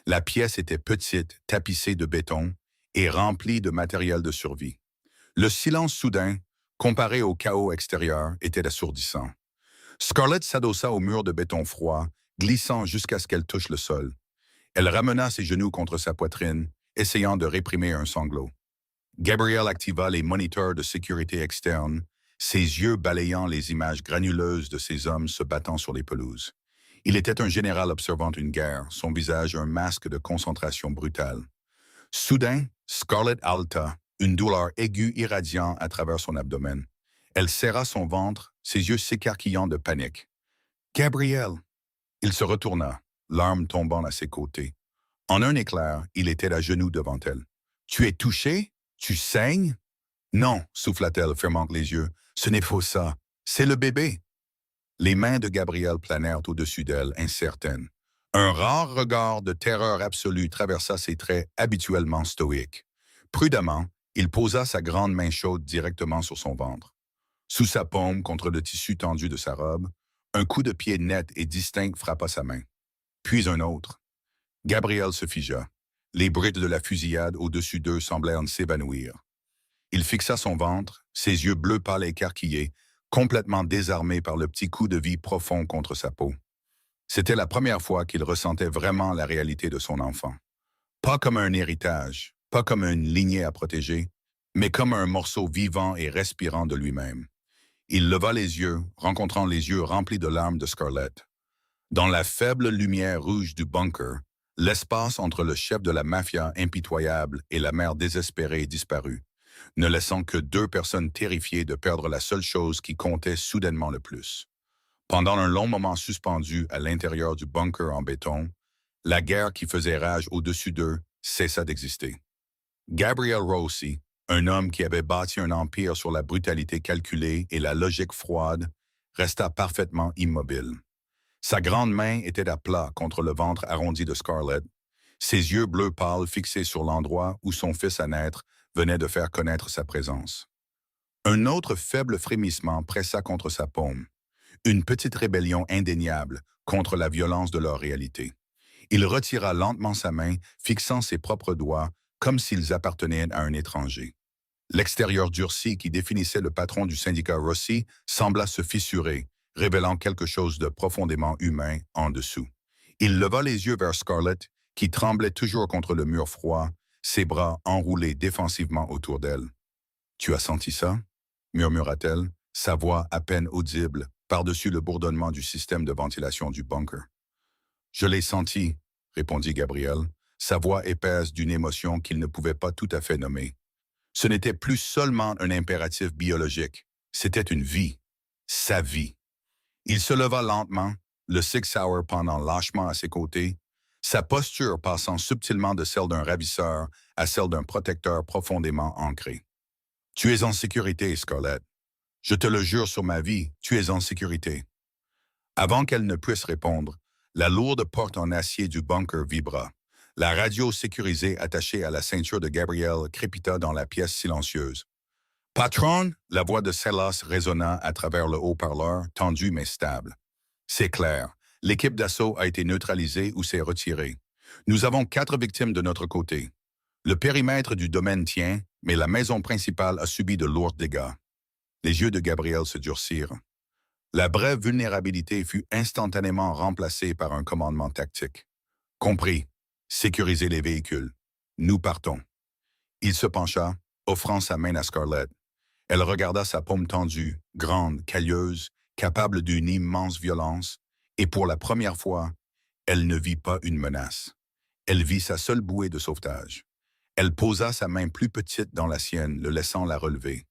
La pièce était petite, tapissée de béton et remplie de matériel de survie. Le silence soudain, comparé au chaos extérieur, était assourdissant. Scarlett s'adossa au mur de béton froid, glissant jusqu'à ce qu'elle touche le sol. Elle ramena ses genoux contre sa poitrine, essayant de réprimer un sanglot. Gabriel activa les moniteurs de sécurité externe, ses yeux balayant les images granuleuses de ces hommes se battant sur les pelouses. Il était un général observant une guerre, son visage un masque de concentration brutale. Soudain, Scarlett halta, une douleur aiguë irradiant à travers son abdomen. Elle serra son ventre, ses yeux s'écarquillant de panique. « Gabriel !» Il se retourna, l'arme tombant à ses côtés. En un éclair, il était à genoux devant elle. « Tu es touché? Tu saignes? »« Non, souffla-t-elle, fermant les yeux. Ce n'est pas ça. C'est le bébé. » Les mains de Gabriel planèrent au-dessus d'elle, incertaines. Un rare regard de terreur absolue traversa ses traits habituellement stoïques. Prudemment, il posa sa grande main chaude directement sur son ventre. Sous sa paume, contre le tissu tendu de sa robe, un coup de pied net et distinct frappa sa main. Puis un autre. Gabriel se figea. Les brides de la fusillade au-dessus d'eux semblèrent s'évanouir. Il fixa son ventre, ses yeux bleus pâles écarquillés, complètement désarmé par le petit coup de vie profond contre sa peau. C'était la première fois qu'il ressentait vraiment la réalité de son enfant. Pas comme un héritage, pas comme une lignée à protéger, mais comme un morceau vivant et respirant de lui-même. Il leva les yeux, rencontrant les yeux remplis de larmes de Scarlett. Dans la faible lumière rouge du bunker, l'espace entre le chef de la mafia impitoyable et la mère désespérée disparut, ne laissant que 2 personnes terrifiées de perdre la seule chose qui comptait soudainement le plus. Pendant un long moment suspendu à l'intérieur du bunker en béton, la guerre qui faisait rage au-dessus d'eux cessa d'exister. Gabriel Rossi, un homme qui avait bâti un empire sur la brutalité calculée et la logique froide, resta parfaitement immobile. Sa grande main était à plat contre le ventre arrondi de Scarlett, ses yeux bleus pâles fixés sur l'endroit où son fils à naître venait de faire connaître sa présence. Un autre faible frémissement pressa contre sa paume, une petite rébellion indéniable contre la violence de leur réalité. Il retira lentement sa main, fixant ses propres doigts comme s'ils appartenaient à un étranger. L'extérieur durci qui définissait le patron du syndicat Rossi sembla se fissurer, révélant quelque chose de profondément humain en dessous. Il leva les yeux vers Scarlett, qui tremblait toujours contre le mur froid, ses bras enroulés défensivement autour d'elle. « Tu as senti ça ?» murmura-t-elle, sa voix à peine audible par-dessus le bourdonnement du système de ventilation du bunker. « Je l'ai senti, » répondit Gabriel, sa voix épaisse d'une émotion qu'il ne pouvait pas tout à fait nommer. Ce n'était plus seulement un impératif biologique, c'était une vie, sa vie. Il se leva lentement, le Sig Sauer pendant lâchement à ses côtés, sa posture passant subtilement de celle d'un ravisseur à celle d'un protecteur profondément ancré. « Tu es en sécurité, Scarlett. Je te le jure sur ma vie, tu es en sécurité. » Avant qu'elle ne puisse répondre, la lourde porte en acier du bunker vibra. La radio sécurisée attachée à la ceinture de Gabriel crépita dans la pièce silencieuse. « Patron !» La voix de Silas résonna à travers le haut-parleur, tendu mais stable. « C'est clair. L'équipe d'assaut a été neutralisée ou s'est retirée. Nous avons 4 victimes de notre côté. Le périmètre du domaine tient, mais la maison principale a subi de lourds dégâts. » Les yeux de Gabriel se durcirent. La brève vulnérabilité fut instantanément remplacée par un commandement tactique. Compris. Sécuriser les véhicules. Nous partons. Il se pencha, offrant sa main à Scarlett. Elle regarda sa paume tendue, grande, calieuse, capable d'une immense violence, et pour la première fois, elle ne vit pas une menace. Elle vit sa seule bouée de sauvetage. Elle posa sa main plus petite dans la sienne, le laissant la relever.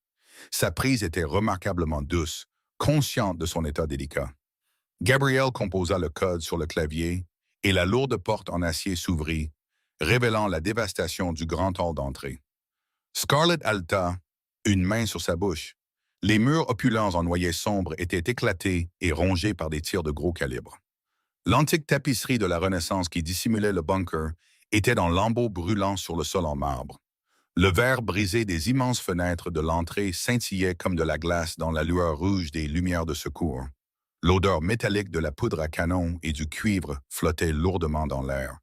Sa prise était remarquablement douce, consciente de son état délicat. Gabriel composa le code sur le clavier et la lourde porte en acier s'ouvrit, révélant la dévastation du grand hall d'entrée. Scarlett haleta, une main sur sa bouche. Les murs opulents en noyer sombre étaient éclatés et rongés par des tirs de gros calibre. L'antique tapisserie de la Renaissance qui dissimulait le bunker était dans lambeaux brûlants sur le sol en marbre. Le verre brisé des immenses fenêtres de l'entrée scintillait comme de la glace dans la lueur rouge des lumières de secours. L'odeur métallique de la poudre à canon et du cuivre flottait lourdement dans l'air.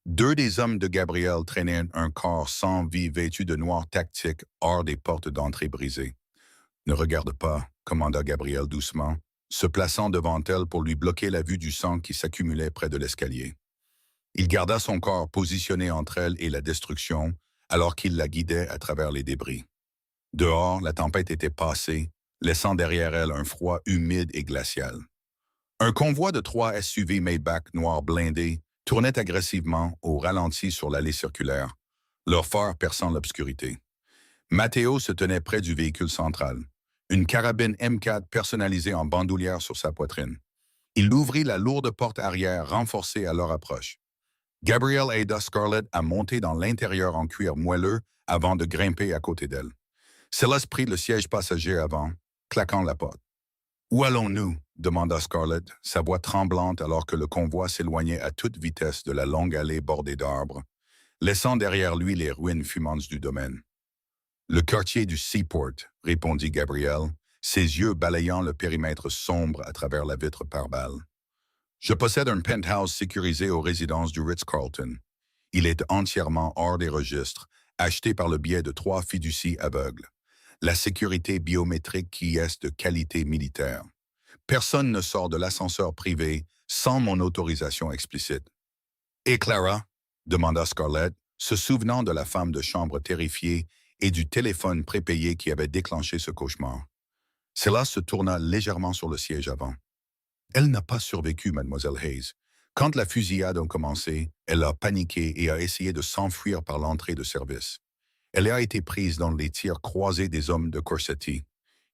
Deux des hommes de Gabriel traînaient un corps sans vie vêtu de noir tactique hors des portes d'entrée brisées. « Ne regarde pas », commanda Gabriel doucement, se plaçant devant elle pour lui bloquer la vue du sang qui s'accumulait près de l'escalier. Il garda son corps positionné entre elle et la destruction, alors qu'il la guidait à travers les débris. Dehors, la tempête était passée, laissant derrière elle un froid humide et glacial. Un convoi de 3 SUV Maybach noirs blindés tournait agressivement au ralenti sur l'allée circulaire, leurs phares perçant l'obscurité. Matteo se tenait près du véhicule central, une carabine M4 personnalisée en bandoulière sur sa poitrine. Il ouvrit la lourde porte arrière renforcée à leur approche. Gabriel aida Scarlett à monter dans l'intérieur en cuir moelleux avant de grimper à côté d'elle. Céleste prit le siège passager avant, claquant la porte. « Où allons-nous » demanda Scarlett, sa voix tremblante alors que le convoi s'éloignait à toute vitesse de la longue allée bordée d'arbres, laissant derrière lui les ruines fumantes du domaine. « Le quartier du Seaport » répondit Gabriel, ses yeux balayant le périmètre sombre à travers la vitre pare-balles. « Je possède un penthouse sécurisé aux résidences du Ritz-Carlton. Il est entièrement hors des registres, acheté par le biais de 3 fiducies aveugles. La sécurité biométrique qui est de qualité militaire. Personne ne sort de l'ascenseur privé sans mon autorisation explicite. »« Et Clara » demanda Scarlett, se souvenant de la femme de chambre terrifiée et du téléphone prépayé qui avait déclenché ce cauchemar. Cela se tourna légèrement sur le siège avant. « Elle n'a pas survécu, mademoiselle Hayes. Quand la fusillade a commencé, elle a paniqué et a essayé de s'enfuir par l'entrée de service. Elle a été prise dans les tirs croisés des hommes de Corsetti.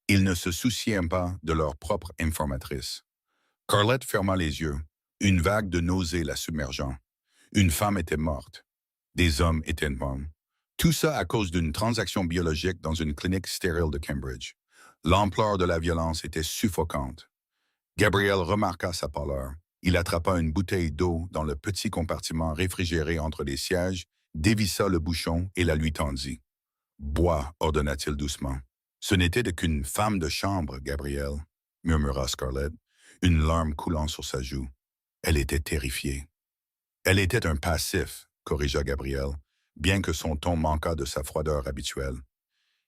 Ils ne se souciaient pas de leur propre informatrice. » Scarlett ferma les yeux, une vague de nausée la submergeant. Une femme était morte. Des hommes étaient morts. Tout ça à cause d'une transaction biologique dans une clinique stérile de Cambridge. L'ampleur de la violence était suffocante. Gabriel remarqua sa pâleur. Il attrapa une bouteille d'eau dans le petit compartiment réfrigéré entre les sièges, dévissa le bouchon et la lui tendit. « Bois », ordonna-t-il doucement. « Ce n'était qu'une femme de chambre, Gabriel, » murmura Scarlett, une larme coulant sur sa joue. Elle était terrifiée. « Elle était un passif », corrigea Gabriel, bien que son ton manquât de sa froideur habituelle.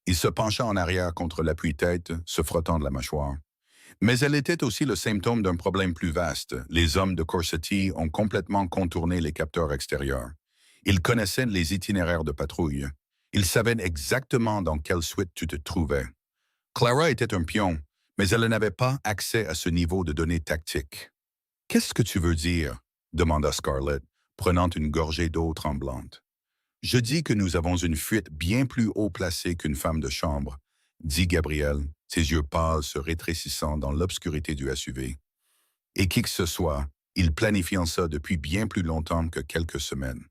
Il se pencha en arrière contre l'appui-tête, se frottant de la mâchoire. Mais elle était aussi le symptôme d'un problème plus vaste. Les hommes de Corsetti ont complètement contourné les capteurs extérieurs. Ils connaissaient les itinéraires de patrouille. Ils savaient exactement dans quelle suite tu te trouvais. Clara était un pion, mais elle n'avait pas accès à ce niveau de données tactiques. « Qu'est-ce que tu veux dire » demanda Scarlett, prenant une gorgée d'eau tremblante. « Je dis que nous avons une fuite bien plus haut placée qu'une femme de chambre, » dit Gabriel, ses yeux pâles se rétrécissant dans l'obscurité du SUV. Et qui que ce soit, il planifie ça depuis bien plus longtemps que quelques semaines.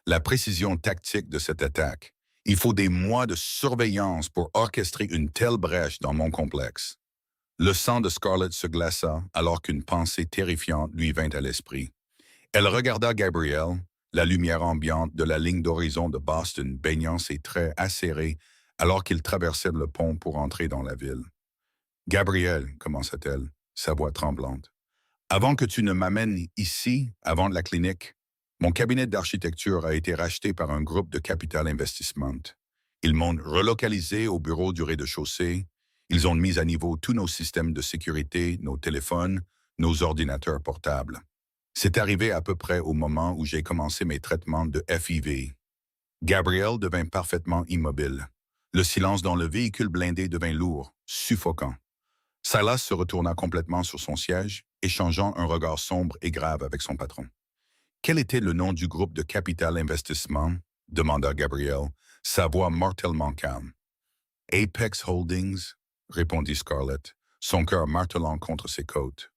La précision tactique de cette attaque. Il faut des mois de surveillance pour orchestrer une telle brèche dans mon complexe. Le sang de Scarlett se glaça alors qu'une pensée terrifiante lui vint à l'esprit. Elle regarda Gabriel, la lumière ambiante de la ligne d'horizon de Boston baignant ses traits acérés alors qu'il traversait le pont pour entrer dans la ville. « Gabriel, » commença-t-elle, sa voix tremblante, « avant que tu ne m'amènes ici, avant la clinique, mon cabinet d'architecture a été racheté par un groupe de Capital Investissement. Ils m'ont relocalisé au bureau du rez-de-chaussée. Ils ont mis à niveau tous nos systèmes de sécurité, nos téléphones, nos ordinateurs portables. C'est arrivé à peu près au moment où j'ai commencé mes traitements de FIV. Gabriel devint parfaitement immobile. Le silence dans le véhicule blindé devint lourd, suffocant. Silas se retourna complètement sur son siège, échangeant un regard sombre et grave avec son patron. « Quel était le nom du groupe de Capital Investissement ?» demanda Gabriel, sa voix mortellement calme. « Apex Holdings » répondit Scarlett, son cœur martelant contre ses côtes.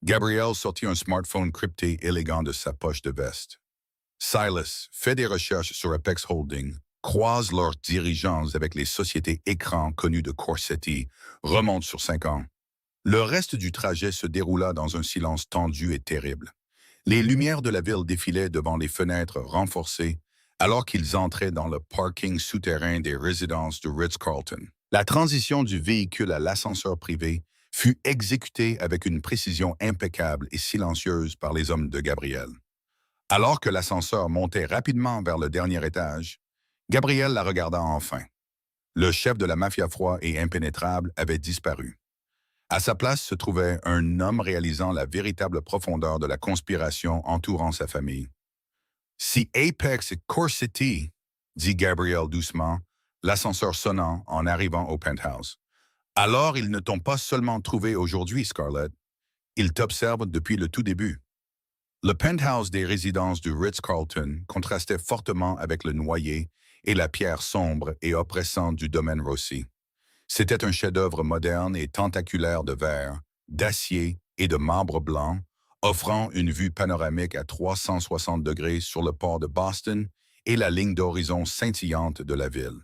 Gabriel sortit un smartphone crypté élégant de sa poche de veste. « Silas, fais des recherches sur Apex Holdings, croise leurs dirigeants avec les sociétés écrans connues de Corsetti, remonte sur 5 ans. » Le reste du trajet se déroula dans un silence tendu et terrible. Les lumières de la ville défilaient devant les fenêtres renforcées alors qu'ils entraient dans le parking souterrain des résidences du Ritz-Carlton. La transition du véhicule à l'ascenseur privé fut exécutée avec une précision impeccable et silencieuse par les hommes de Gabriel. Alors que l'ascenseur montait rapidement vers le dernier étage, Gabriel la regarda enfin. Le chef de la mafia froid et impénétrable avait disparu. À sa place se trouvait un homme réalisant la véritable profondeur de la conspiration entourant sa famille. « Si Apex et Corsetti, » dit Gabriel doucement, l'ascenseur sonnant en arrivant au penthouse. « Alors ils ne t'ont pas seulement trouvé aujourd'hui, Scarlett. Ils t'observent depuis le tout début. » Le penthouse des résidences du Ritz-Carlton contrastait fortement avec le noyer et la pierre sombre et oppressante du domaine Rossi. C'était un chef-d'œuvre moderne et tentaculaire de verre, d'acier et de marbre blanc, offrant une vue panoramique à 360 degrés sur le port de Boston et la ligne d'horizon scintillante de la ville.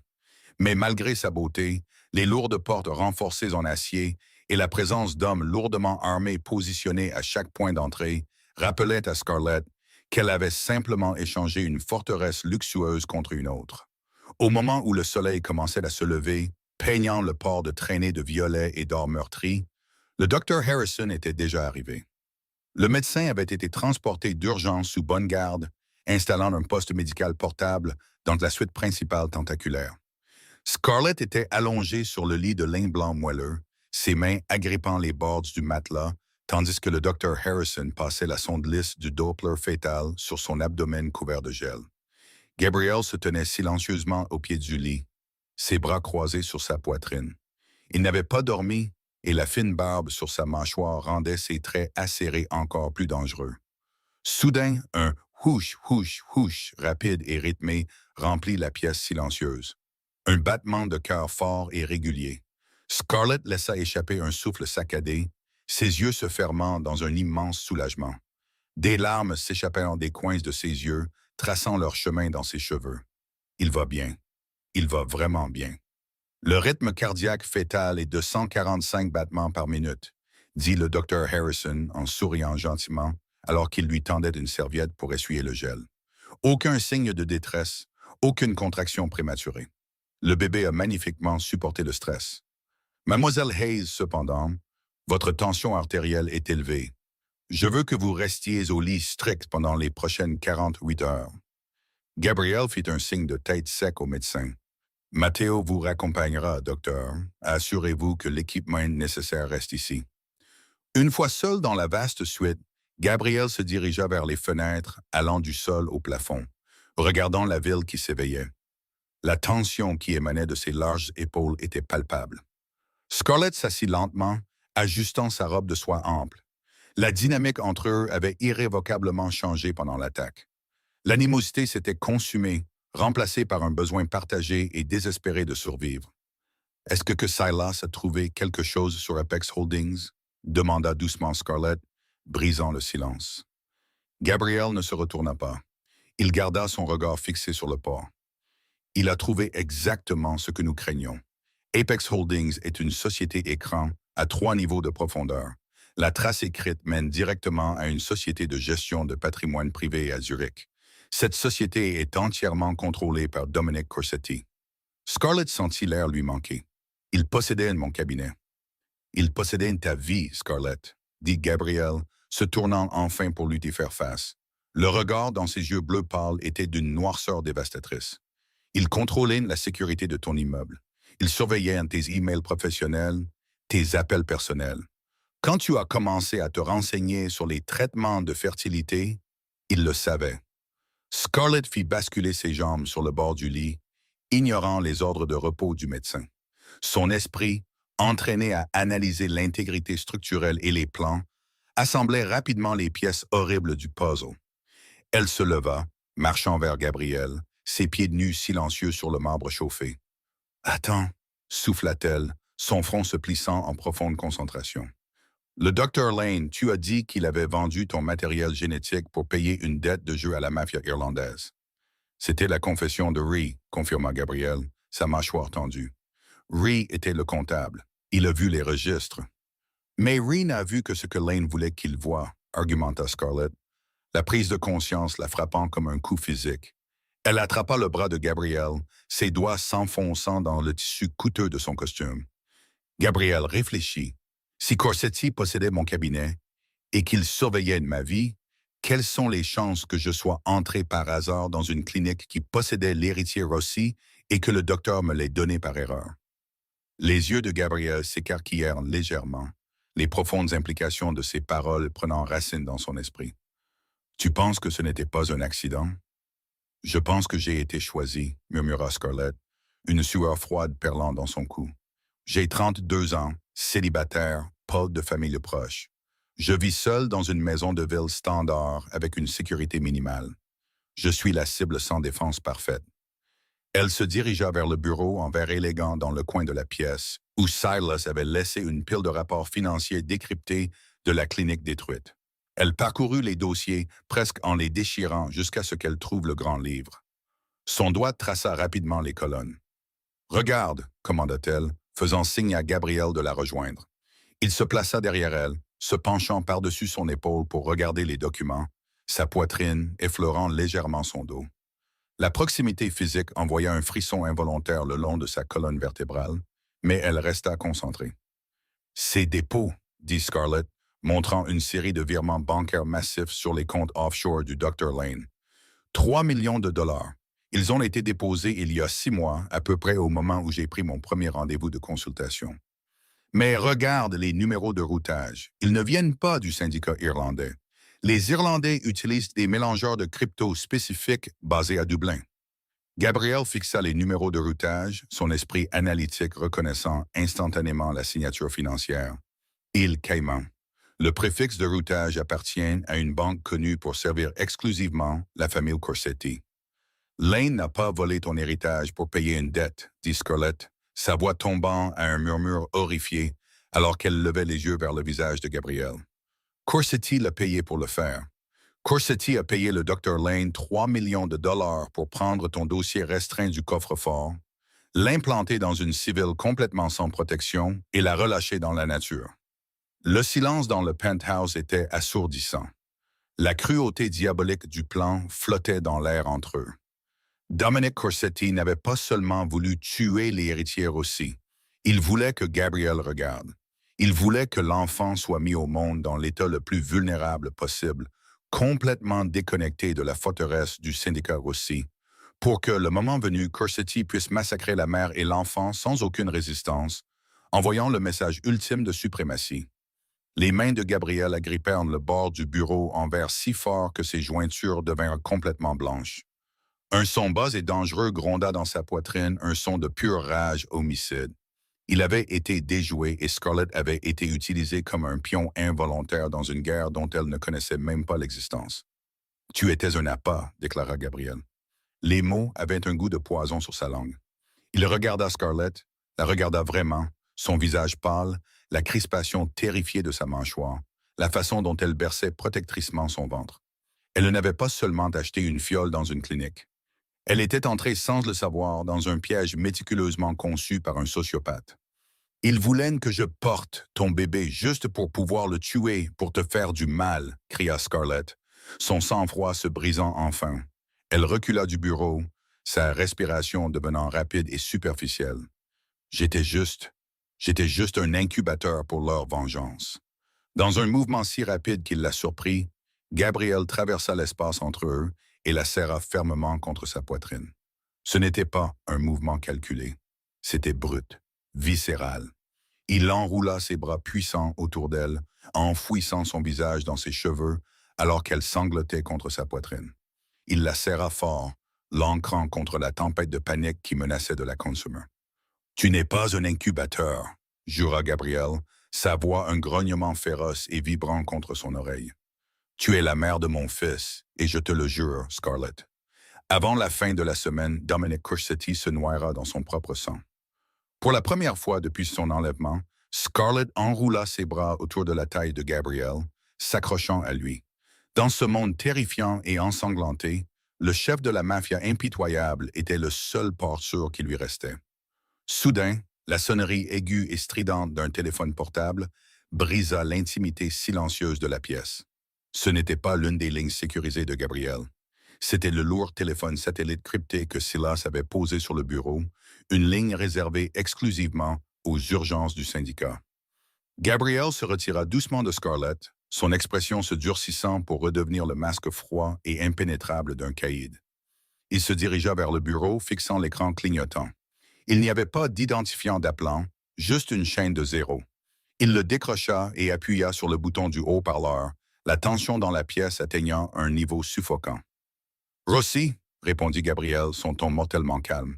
Mais malgré sa beauté, les lourdes portes renforcées en acier et la présence d'hommes lourdement armés positionnés à chaque point d'entrée rappelaient à Scarlett qu'elle avait simplement échangé une forteresse luxueuse contre une autre. Au moment où le soleil commençait à se lever, peignant le port de traînées de violets et d'or meurtris, le docteur Harrison était déjà arrivé. Le médecin avait été transporté d'urgence sous bonne garde, installant un poste médical portable dans la suite principale tentaculaire. Scarlett était allongée sur le lit de lin blanc moelleux, ses mains agrippant les bords du matelas, tandis que le docteur Harrison passait la sonde lisse du Doppler fœtal sur son abdomen couvert de gel. Gabriel se tenait silencieusement au pied du lit, ses bras croisés sur sa poitrine. Il n'avait pas dormi et la fine barbe sur sa mâchoire rendait ses traits acérés encore plus dangereux. Soudain, un « houch, houch, houch » rapide et rythmé remplit la pièce silencieuse. Un battement de cœur fort et régulier. Scarlett laissa échapper un souffle saccadé, ses yeux se fermant dans un immense soulagement. Des larmes s'échappèrent des coins de ses yeux, traçant leur chemin dans ses cheveux. Il va bien. Il va vraiment bien. Le rythme cardiaque fœtal est de 145 battements par minute, dit le docteur Harrison en souriant gentiment, alors qu'il lui tendait une serviette pour essuyer le gel. Aucun signe de détresse, aucune contraction prématurée. Le bébé a magnifiquement supporté le stress. Mademoiselle Hayes, cependant, votre tension artérielle est élevée. Je veux que vous restiez au lit strict pendant les prochaines 48 heures. Gabriel fit un signe de tête sec au médecin. Matteo vous raccompagnera, docteur. Assurez-vous que l'équipement nécessaire reste ici. Une fois seul dans la vaste suite, Gabriel se dirigea vers les fenêtres, allant du sol au plafond, regardant la ville qui s'éveillait. La tension qui émanait de ses larges épaules était palpable. Scarlett s'assit lentement, ajustant sa robe de soie ample. La dynamique entre eux avait irrévocablement changé pendant l'attaque. L'animosité s'était consumée, remplacée par un besoin partagé et désespéré de survivre. « Est-ce que Silas a trouvé quelque chose sur Apex Holdings ?» demanda doucement Scarlett, brisant le silence. Gabriel ne se retourna pas. Il garda son regard fixé sur le port. « Il a trouvé exactement ce que nous craignons. Apex Holdings est une société écran à 3 niveaux de profondeur. La trace écrite mène directement à une société de gestion de patrimoine privé à Zurich. Cette société est entièrement contrôlée par Dominic Corsetti. » Scarlett sentit l'air lui manquer. « Il possédait mon cabinet. »« Il possédait ta vie, Scarlett, » dit Gabriel, se tournant enfin pour lui y faire face. Le regard dans ses yeux bleus pâles était d'une noirceur dévastatrice. « Il contrôlait la sécurité de ton immeuble. Il surveillait tes emails professionnels, tes appels personnels. Quand tu as commencé à te renseigner sur les traitements de fertilité, il le savait. Scarlett fit basculer ses jambes sur le bord du lit, ignorant les ordres de repos du médecin. Son esprit, entraîné à analyser l'intégrité structurelle et les plans, assemblait rapidement les pièces horribles du puzzle. Elle se leva, marchant vers Gabriel, ses pieds nus silencieux sur le marbre chauffé. « Attends » souffla-t-elle, son front se plissant en profonde concentration. « Le Dr. Lane, tu as dit qu'il avait vendu ton matériel génétique pour payer une dette de jeu à la mafia irlandaise. » C'était la confession de Ree, confirma Gabriel, sa mâchoire tendue. Ree était le comptable. Il a vu les registres. Mais Ree n'a vu que ce que Lane voulait qu'il voie, argumenta Scarlett, la prise de conscience la frappant comme un coup physique. Elle attrapa le bras de Gabriel, ses doigts s'enfonçant dans le tissu coûteux de son costume. Gabriel réfléchit. Si Corsetti possédait mon cabinet et qu'il surveillait ma vie, quelles sont les chances que je sois entré par hasard dans une clinique qui possédait l'héritier Rossi et que le docteur me l'ait donné par erreur? Les yeux de Gabriel s'écarquillèrent légèrement, les profondes implications de ses paroles prenant racine dans son esprit. « Tu penses que ce n'était pas un accident? »« Je pense que j'ai été choisi, » murmura Scarlett, une sueur froide perlant dans son cou. « J'ai 32 ans, célibataire, pas de famille proche. Je vis seul dans une maison de ville standard avec une sécurité minimale. Je suis la cible sans défense parfaite. » Elle se dirigea vers le bureau en verre élégant dans le coin de la pièce, où Silas avait laissé une pile de rapports financiers décryptés de la clinique détruite. Elle parcourut les dossiers, presque en les déchirant jusqu'à ce qu'elle trouve le grand livre. Son doigt traça rapidement les colonnes. « Regarde » commanda-t-elle, faisant signe à Gabriel de la rejoindre. Il se plaça derrière elle, se penchant par-dessus son épaule pour regarder les documents, sa poitrine effleurant légèrement son dos. La proximité physique envoya un frisson involontaire le long de sa colonne vertébrale, mais elle resta concentrée. « Ces dépôts » dit Scarlett, montrant une série de virements bancaires massifs sur les comptes offshore du Dr. Lane. 3 millions de dollars. Ils ont été déposés il y a 6 mois, à peu près au moment où j'ai pris mon premier rendez-vous de consultation. Mais regarde les numéros de routage. Ils ne viennent pas du syndicat irlandais. Les Irlandais utilisent des mélangeurs de crypto spécifiques basés à Dublin. Gabriel fixa les numéros de routage, son esprit analytique reconnaissant instantanément la signature financière. Île Caïman. Le préfixe de routage appartient à une banque connue pour servir exclusivement la famille Corsetti. Lane n'a pas volé ton héritage pour payer une dette, dit Scarlett, sa voix tombant à un murmure horrifié alors qu'elle levait les yeux vers le visage de Gabriel. Corsetti l'a payé pour le faire. Corsetti a payé le Dr. Lane 3 millions de dollars pour prendre ton dossier restreint du coffre-fort, l'implanter dans une civile complètement sans protection et la relâcher dans la nature. Le silence dans le penthouse était assourdissant. La cruauté diabolique du plan flottait dans l'air entre eux. Dominic Corsetti n'avait pas seulement voulu tuer les héritiers Rossi. Il voulait que Gabriel regarde. Il voulait que l'enfant soit mis au monde dans l'état le plus vulnérable possible, complètement déconnecté de la forteresse du syndicat Rossi, pour que, le moment venu, Corsetti puisse massacrer la mère et l'enfant sans aucune résistance, envoyant le message ultime de suprématie. Les mains de Gabriel agrippèrent le bord du bureau en verre si fort que ses jointures devinrent complètement blanches. Un son bas et dangereux gronda dans sa poitrine, un son de pure rage homicide. Il avait été déjoué et Scarlett avait été utilisée comme un pion involontaire dans une guerre dont elle ne connaissait même pas l'existence. « Tu étais un appât », déclara Gabriel. Les mots avaient un goût de poison sur sa langue. Il regarda Scarlett, la regarda vraiment, son visage pâle, la crispation terrifiée de sa mâchoire, la façon dont elle berçait protectricement son ventre. Elle n'avait pas seulement acheté une fiole dans une clinique. Elle était entrée sans le savoir dans un piège méticuleusement conçu par un sociopathe. « Ils voulaient que je porte ton bébé juste pour pouvoir le tuer, pour te faire du mal », cria Scarlett, son sang-froid se brisant enfin. Elle recula du bureau, sa respiration devenant rapide et superficielle. « J'étais juste un incubateur pour leur vengeance. » Dans un mouvement si rapide qu'il la surprit, Gabriel traversa l'espace entre eux et la serra fermement contre sa poitrine. Ce n'était pas un mouvement calculé. C'était brut, viscéral. Il enroula ses bras puissants autour d'elle, enfouissant son visage dans ses cheveux alors qu'elle sanglotait contre sa poitrine. Il la serra fort, l'ancrant contre la tempête de panique qui menaçait de la consumer. « Tu n'es pas un incubateur », jura Gabriel, sa voix un grognement féroce et vibrant contre son oreille. « Tu es la mère de mon fils, et je te le jure, Scarlett. » Avant la fin de la semaine, Dominic Corsetti se noiera dans son propre sang. Pour la première fois depuis son enlèvement, Scarlett enroula ses bras autour de la taille de Gabriel, s'accrochant à lui. Dans ce monde terrifiant et ensanglanté, le chef de la mafia impitoyable était le seul port sûr qui lui restait. Soudain, la sonnerie aiguë et stridente d'un téléphone portable brisa l'intimité silencieuse de la pièce. Ce n'était pas l'une des lignes sécurisées de Gabriel. C'était le lourd téléphone satellite crypté que Silas avait posé sur le bureau, une ligne réservée exclusivement aux urgences du syndicat. Gabriel se retira doucement de Scarlett, son expression se durcissant pour redevenir le masque froid et impénétrable d'un caïd. Il se dirigea vers le bureau, fixant l'écran clignotant. Il n'y avait pas d'identifiant d'appelant, juste une chaîne de zéro. Il le décrocha et appuya sur le bouton du haut-parleur, la tension dans la pièce atteignant un niveau suffocant. « Rossi » répondit Gabriel, son ton mortellement calme.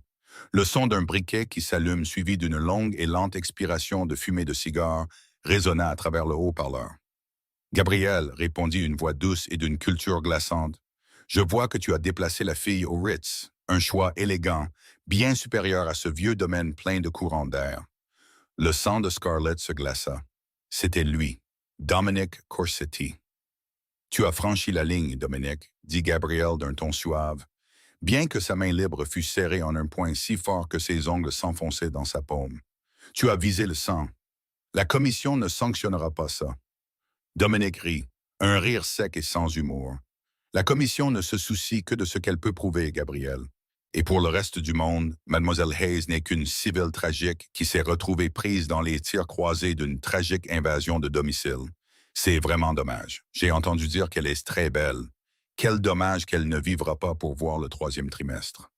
Le son d'un briquet qui s'allume suivi d'une longue et lente expiration de fumée de cigare résonna à travers le haut-parleur. « Gabriel » répondit une voix douce et d'une culture glaçante. « Je vois que tu as déplacé la fille au Ritz, un choix élégant, bien supérieur à ce vieux domaine plein de courants d'air. » Le sang de Scarlett se glaça. C'était lui, Dominic Corsetti. « Tu as franchi la ligne, Dominic, » dit Gabriel d'un ton suave, bien que sa main libre fût serrée en un point si fort que ses ongles s'enfonçaient dans sa paume. « Tu as visé le sang. La commission ne sanctionnera pas ça. » Dominic rit, un rire sec et sans humour. « La commission ne se soucie que de ce qu'elle peut prouver, Gabriel. Et pour le reste du monde, Mademoiselle Hayes n'est qu'une civile tragique qui s'est retrouvée prise dans les tirs croisés d'une tragique invasion de domicile. C'est vraiment dommage. J'ai entendu dire qu'elle est très belle. Quel dommage qu'elle ne vivra pas pour voir le 3e trimestre. »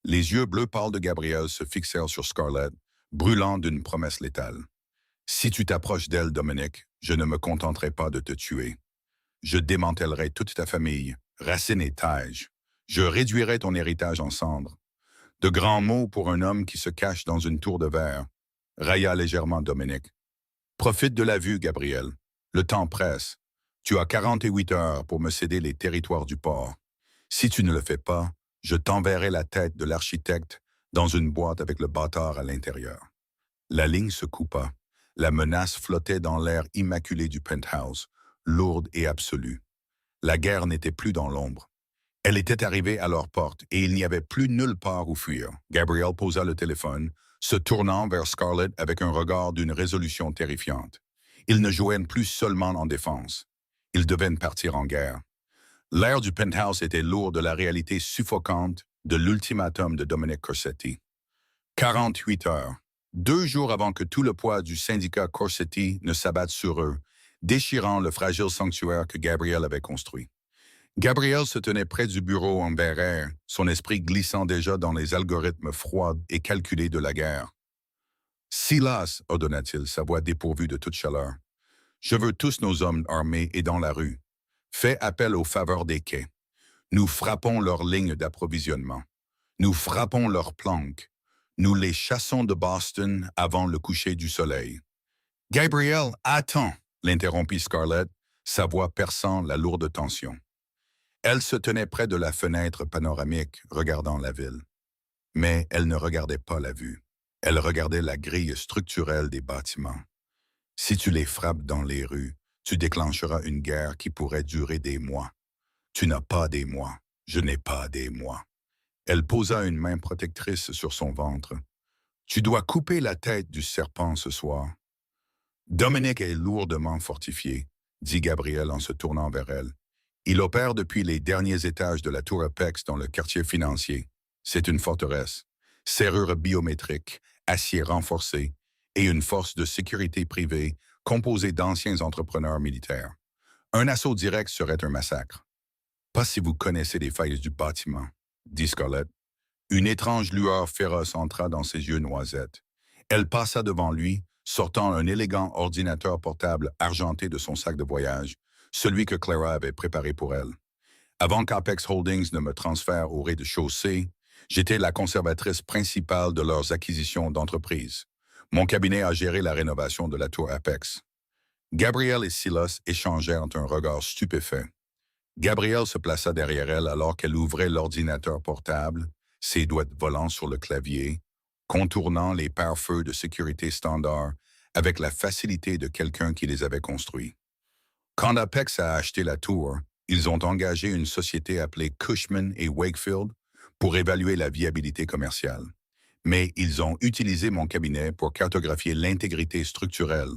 Les yeux bleu pâle de Gabriel se fixèrent sur Scarlett, brûlant d'une promesse létale. « Si tu t'approches d'elle, Dominic, je ne me contenterai pas de te tuer. Je démantèlerai toute ta famille, racines et tailles. Je réduirai ton héritage en cendres. » De grands mots pour un homme qui se cache dans une tour de verre, railla légèrement Dominic. « Profite de la vue, Gabriel. Le temps presse. Tu as 48 heures pour me céder les territoires du port. Si tu ne le fais pas, je t'enverrai la tête de l'architecte dans une boîte avec le bâtard à l'intérieur. » La ligne se coupa. La menace flottait dans l'air immaculé du penthouse, lourde et absolue. La guerre n'était plus dans l'ombre. Elle était arrivée à leur porte et il n'y avait plus nulle part où fuir. Gabriel posa le téléphone, se tournant vers Scarlett avec un regard d'une résolution terrifiante. Ils ne jouaient plus seulement en défense. Ils devaient partir en guerre. L'air du penthouse était lourd de la réalité suffocante de l'ultimatum de Dominic Corsetti. 48 heures. 2 jours avant que tout le poids du syndicat Corsetti ne s'abatte sur eux, déchirant le fragile sanctuaire que Gabriel avait construit. Gabriel se tenait près du bureau en verre air, son esprit glissant déjà dans les algorithmes froids et calculés de la guerre. « Silas, ordonna-t-il, sa voix dépourvue de toute chaleur, je veux tous nos hommes armés et dans la rue. Fais appel aux faveurs des quais. Nous frappons leurs lignes d'approvisionnement. Nous frappons leurs planques. Nous les chassons de Boston avant le coucher du soleil. »« Gabriel, attends !» l'interrompit Scarlett, sa voix perçant la lourde tension. Elle se tenait près de la fenêtre panoramique, regardant la ville. Mais elle ne regardait pas la vue. Elle regardait la grille structurelle des bâtiments. Si tu les frappes dans les rues, tu déclencheras une guerre qui pourrait durer des mois. Tu n'as pas des mois. Je n'ai pas des mois. Elle posa une main protectrice sur son ventre. Tu dois couper la tête du serpent ce soir. Dominic est lourdement fortifié, dit Gabriel en se tournant vers elle. Il opère depuis les derniers étages de la tour Apex dans le quartier financier. C'est une forteresse. Serrure biométrique, acier renforcé et une force de sécurité privée composée d'anciens entrepreneurs militaires. Un assaut direct serait un massacre. Pas si vous connaissez les failles du bâtiment, dit Scarlett. Une étrange lueur féroce entra dans ses yeux noisettes. Elle passa devant lui, sortant un élégant ordinateur portable argenté de son sac de voyage, celui que Clara avait préparé pour elle. Avant qu'Apex Holdings ne me transfère au rez-de-chaussée, j'étais la conservatrice principale de leurs acquisitions d'entreprise. Mon cabinet a géré la rénovation de la tour Apex. Gabrielle et Silas échangèrent un regard stupéfait. Gabrielle se plaça derrière elle alors qu'elle ouvrait l'ordinateur portable, ses doigts volant sur le clavier, contournant les pare-feux de sécurité standard avec la facilité de quelqu'un qui les avait construits. Quand Apex a acheté la tour, ils ont engagé une société appelée Cushman et Wakefield pour évaluer la viabilité commerciale. Mais ils ont utilisé mon cabinet pour cartographier l'intégrité structurelle,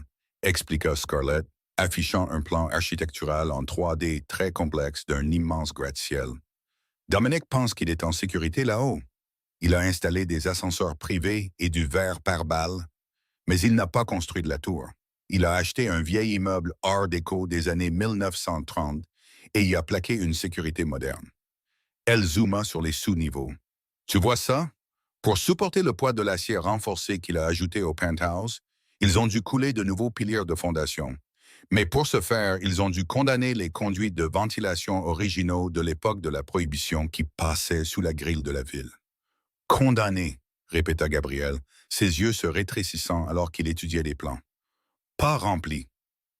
expliqua Scarlett, affichant un plan architectural en 3D très complexe d'un immense gratte-ciel. Dominic pense qu'il est en sécurité là-haut. Il a installé des ascenseurs privés et du verre pare-balles, mais il n'a pas construit de la tour. Il a acheté un vieil immeuble Art déco des années 1930 et y a plaqué une sécurité moderne. Elle zooma sur les sous-niveaux. Tu vois ça? Pour supporter le poids de l'acier renforcé qu'il a ajouté au penthouse, ils ont dû couler de nouveaux piliers de fondation. Mais pour ce faire, ils ont dû condamner les conduits de ventilation originaux de l'époque de la Prohibition qui passaient sous la grille de la ville. Condamné, répéta Gabriel, ses yeux se rétrécissant alors qu'il étudiait les plans. Pas rempli.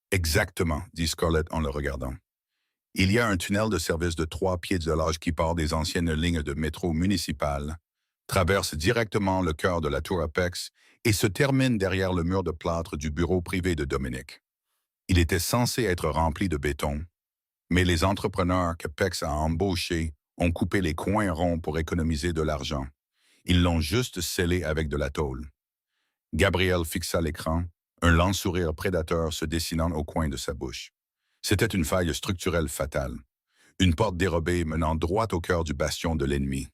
Exactement, dit Scarlett en le regardant. Il y a un tunnel de service de 3 pieds de large qui part des anciennes lignes de métro municipales, traverse directement le cœur de la tour Apex et se termine derrière le mur de plâtre du bureau privé de Dominic. Il était censé être rempli de béton, mais les entrepreneurs qu'Apex a embauchés ont coupé les coins ronds pour économiser de l'argent. Ils l'ont juste scellé avec de la tôle. Gabriel fixa l'écran, un lent sourire prédateur se dessinant au coin de sa bouche. C'était une faille structurelle fatale. Une porte dérobée menant droit au cœur du bastion de l'ennemi.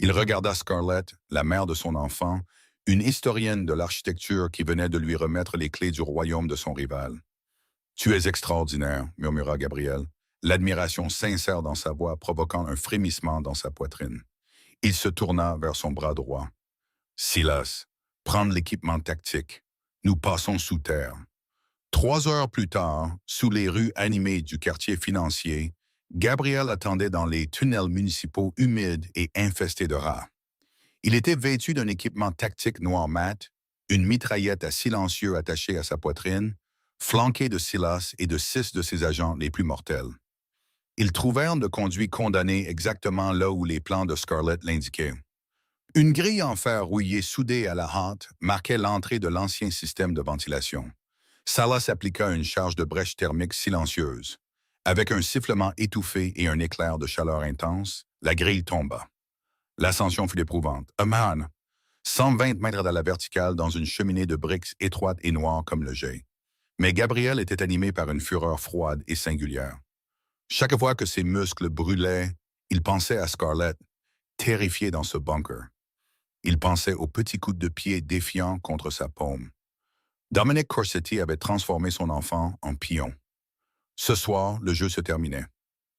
Il regarda Scarlett, la mère de son enfant, une historienne de l'architecture qui venait de lui remettre les clés du royaume de son rival. « Tu es extraordinaire », murmura Gabriel, l'admiration sincère dans sa voix provoquant un frémissement dans sa poitrine. Il se tourna vers son bras droit. « Silas, prendre l'équipement tactique. Nous passons sous terre. » 3 heures plus tard, sous les rues animées du quartier financier, Gabriel attendait dans les tunnels municipaux humides et infestés de rats. Il était vêtu d'un équipement tactique noir mat, une mitraillette à silencieux attachée à sa poitrine, flanqué de Silas et de 6 de ses agents les plus mortels. Ils trouvèrent le conduit condamné exactement là où les plans de Scarlett l'indiquaient. Une grille en fer rouillé soudée à la hâte marquait l'entrée de l'ancien système de ventilation. Salas appliqua une charge de brèche thermique silencieuse. Avec un sifflement étouffé et un éclair de chaleur intense, la grille tomba. L'ascension fut éprouvante. A man! 120 mètres à la verticale dans une cheminée de briques étroite et noire comme le jet. Mais Gabriel était animé par une fureur froide et singulière. Chaque fois que ses muscles brûlaient, il pensait à Scarlett, terrifiée dans ce bunker. Il pensait aux petits coups de pied défiants contre sa paume. Dominic Corsetti avait transformé son enfant en pion. Ce soir, le jeu se terminait.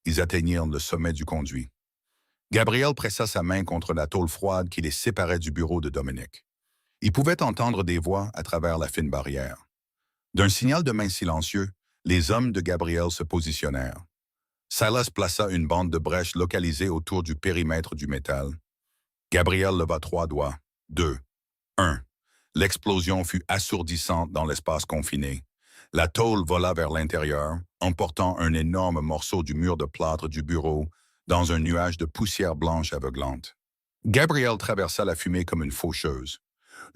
Ils atteignirent le sommet du conduit. Gabriel pressa sa main contre la tôle froide qui les séparait du bureau de Dominic. Il pouvait entendre des voix à travers la fine barrière. D'un signal de main silencieux, les hommes de Gabriel se positionnèrent. Silas plaça une bande de brèche localisée autour du périmètre du métal. Gabriel leva 3 doigts. 2. 1. L'explosion fut assourdissante dans l'espace confiné. La tôle vola vers l'intérieur, emportant un énorme morceau du mur de plâtre du bureau dans un nuage de poussière blanche aveuglante. Gabriel traversa la fumée comme une faucheuse.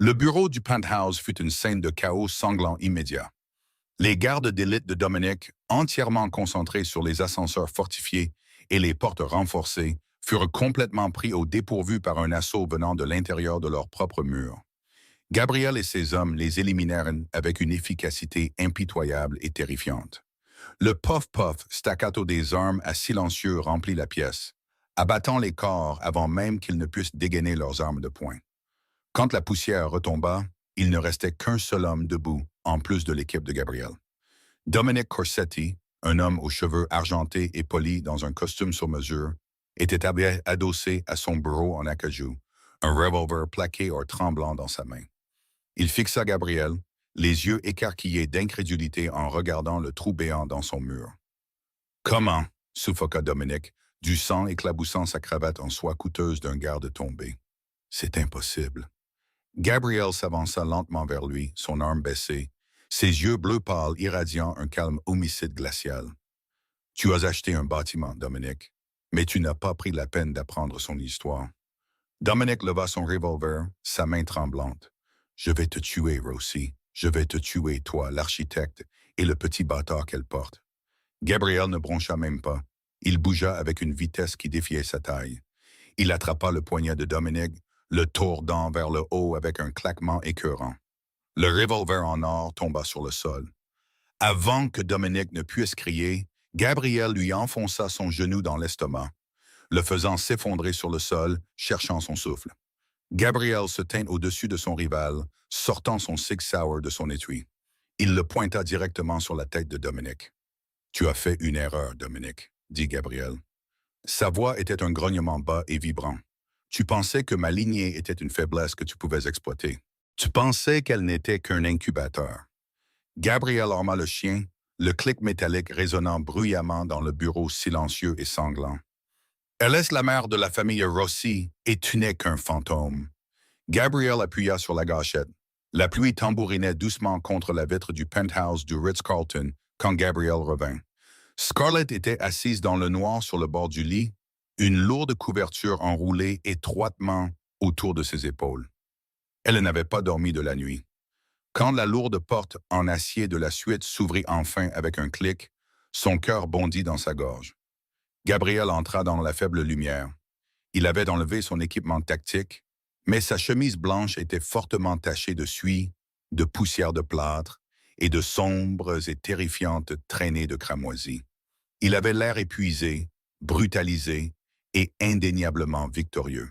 Le bureau du penthouse fut une scène de chaos sanglant immédiat. Les gardes d'élite de Dominic, entièrement concentrés sur les ascenseurs fortifiés et les portes renforcées, furent complètement pris au dépourvu par un assaut venant de l'intérieur de leurs propres murs. Gabriel et ses hommes les éliminèrent avec une efficacité impitoyable et terrifiante. Le puff-puff staccato des armes à silencieux remplit la pièce, abattant les corps avant même qu'ils ne puissent dégainer leurs armes de poing. Quand la poussière retomba, il ne restait qu'un seul homme debout, en plus de l'équipe de Gabriel. Dominic Corsetti, un homme aux cheveux argentés et polis dans un costume sur mesure, était adossé à son bureau en acajou, un revolver plaqué or tremblant dans sa main. Il fixa Gabriel, les yeux écarquillés d'incrédulité en regardant le trou béant dans son mur. « Comment ?» suffoqua Dominic, du sang éclaboussant sa cravate en soie coûteuse d'un garde tombé. « C'est impossible. » Gabriel s'avança lentement vers lui, son arme baissée, ses yeux bleu pâle irradiant un calme homicide glacial. « Tu as acheté un bâtiment, Dominic, mais tu n'as pas pris la peine d'apprendre son histoire. » Dominic leva son revolver, sa main tremblante. « Je vais te tuer, Rosie. Je vais te tuer, toi, l'architecte, et le petit bâtard qu'elle porte. » Gabriel ne broncha même pas. Il bougea avec une vitesse qui défiait sa taille. Il attrapa le poignet de Dominic, le tordant vers le haut avec un claquement écœurant. Le revolver en or tomba sur le sol. Avant que Dominic ne puisse crier, Gabriel lui enfonça son genou dans l'estomac, le faisant s'effondrer sur le sol, cherchant son souffle. Gabriel se tint au-dessus de son rival, sortant son Sig Sauer de son étui. Il le pointa directement sur la tête de Dominic. « Tu as fait une erreur, Dominic, » dit Gabriel. Sa voix était un grognement bas et vibrant. « Tu pensais que ma lignée était une faiblesse que tu pouvais exploiter. Tu pensais qu'elle n'était qu'un incubateur. » Gabriel arma le chien, le clic métallique résonnant bruyamment dans le bureau silencieux et sanglant. « Elle est la mère de la famille Rossi, et tu n'es qu'un fantôme. » Gabriel appuya sur la gâchette. La pluie tambourinait doucement contre la vitre du penthouse du Ritz-Carlton quand Gabriel revint. Scarlett était assise dans le noir sur le bord du lit, une lourde couverture enroulée étroitement autour de ses épaules. Elle n'avait pas dormi de la nuit. Quand la lourde porte en acier de la suite s'ouvrit enfin avec un clic, son cœur bondit dans sa gorge. Gabriel entra dans la faible lumière. Il avait enlevé son équipement tactique, mais sa chemise blanche était fortement tachée de suie, de poussière de plâtre et de sombres et terrifiantes traînées de cramoisie. Il avait l'air épuisé, brutalisé et indéniablement victorieux.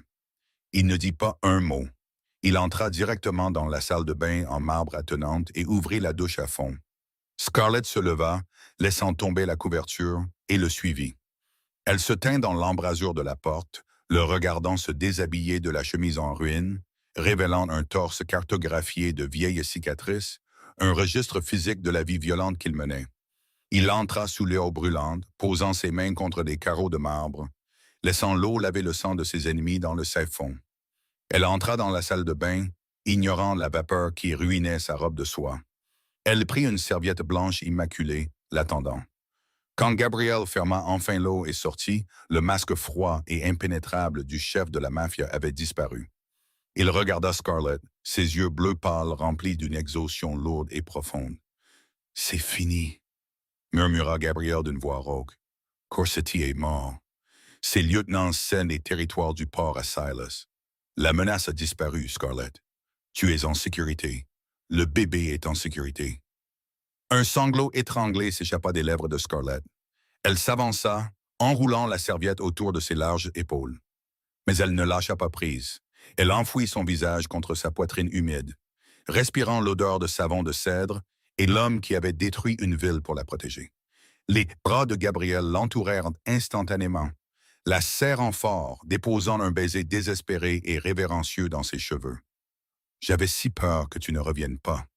Il ne dit pas un mot. Il entra directement dans la salle de bain en marbre attenante et ouvrit la douche à fond. Scarlett se leva, laissant tomber la couverture, et le suivit. Elle se tint dans l'embrasure de la porte, le regardant se déshabiller de la chemise en ruine, révélant un torse cartographié de vieilles cicatrices, un registre physique de la vie violente qu'il menait. Il entra sous l'eau brûlante, posant ses mains contre des carreaux de marbre, laissant l'eau laver le sang de ses ennemis dans le siphon. Elle entra dans la salle de bain, ignorant la vapeur qui ruinait sa robe de soie. Elle prit une serviette blanche immaculée, l'attendant. Quand Gabriel ferma enfin l'eau et sortit, le masque froid et impénétrable du chef de la mafia avait disparu. Il regarda Scarlett, ses yeux bleu pâle remplis d'une exhaustion lourde et profonde. « C'est fini », murmura Gabriel d'une voix rauque. « Corsetti est mort. Ses lieutenants cèdent les territoires du port à Silas. La menace a disparu, Scarlett. Tu es en sécurité. Le bébé est en sécurité. » Un sanglot étranglé s'échappa des lèvres de Scarlett. Elle s'avança, enroulant la serviette autour de ses larges épaules. Mais elle ne lâcha pas prise. Elle enfouit son visage contre sa poitrine humide, respirant l'odeur de savon de cèdre et l'homme qui avait détruit une ville pour la protéger. Les bras de Gabriel l'entourèrent instantanément, la serrant fort, déposant un baiser désespéré et révérencieux dans ses cheveux. « J'avais si peur que tu ne reviennes pas »,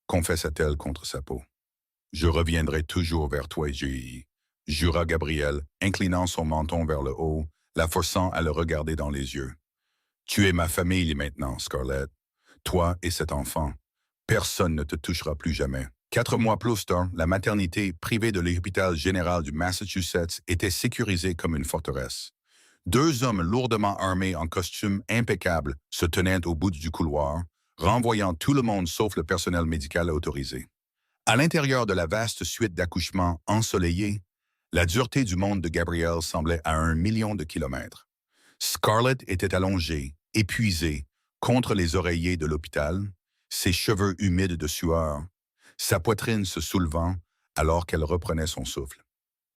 confessa-t-elle contre sa peau. « Je reviendrai toujours vers toi, J.I., » jura Gabriel, inclinant son menton vers le haut, la forçant à le regarder dans les yeux. « Tu es ma famille maintenant, Scarlett. Toi et cet enfant. Personne ne te touchera plus jamais. » 4 mois plus tard, la maternité privée de l'hôpital général du Massachusetts était sécurisée comme une forteresse. 2 hommes lourdement armés en costume impeccable se tenaient au bout du couloir, renvoyant tout le monde sauf le personnel médical autorisé. À l'intérieur de la vaste suite d'accouchements ensoleillés, la dureté du monde de Gabriel semblait à 1 million de kilomètres. Scarlett était allongée, épuisée, contre les oreillers de l'hôpital, ses cheveux humides de sueur, sa poitrine se soulevant alors qu'elle reprenait son souffle.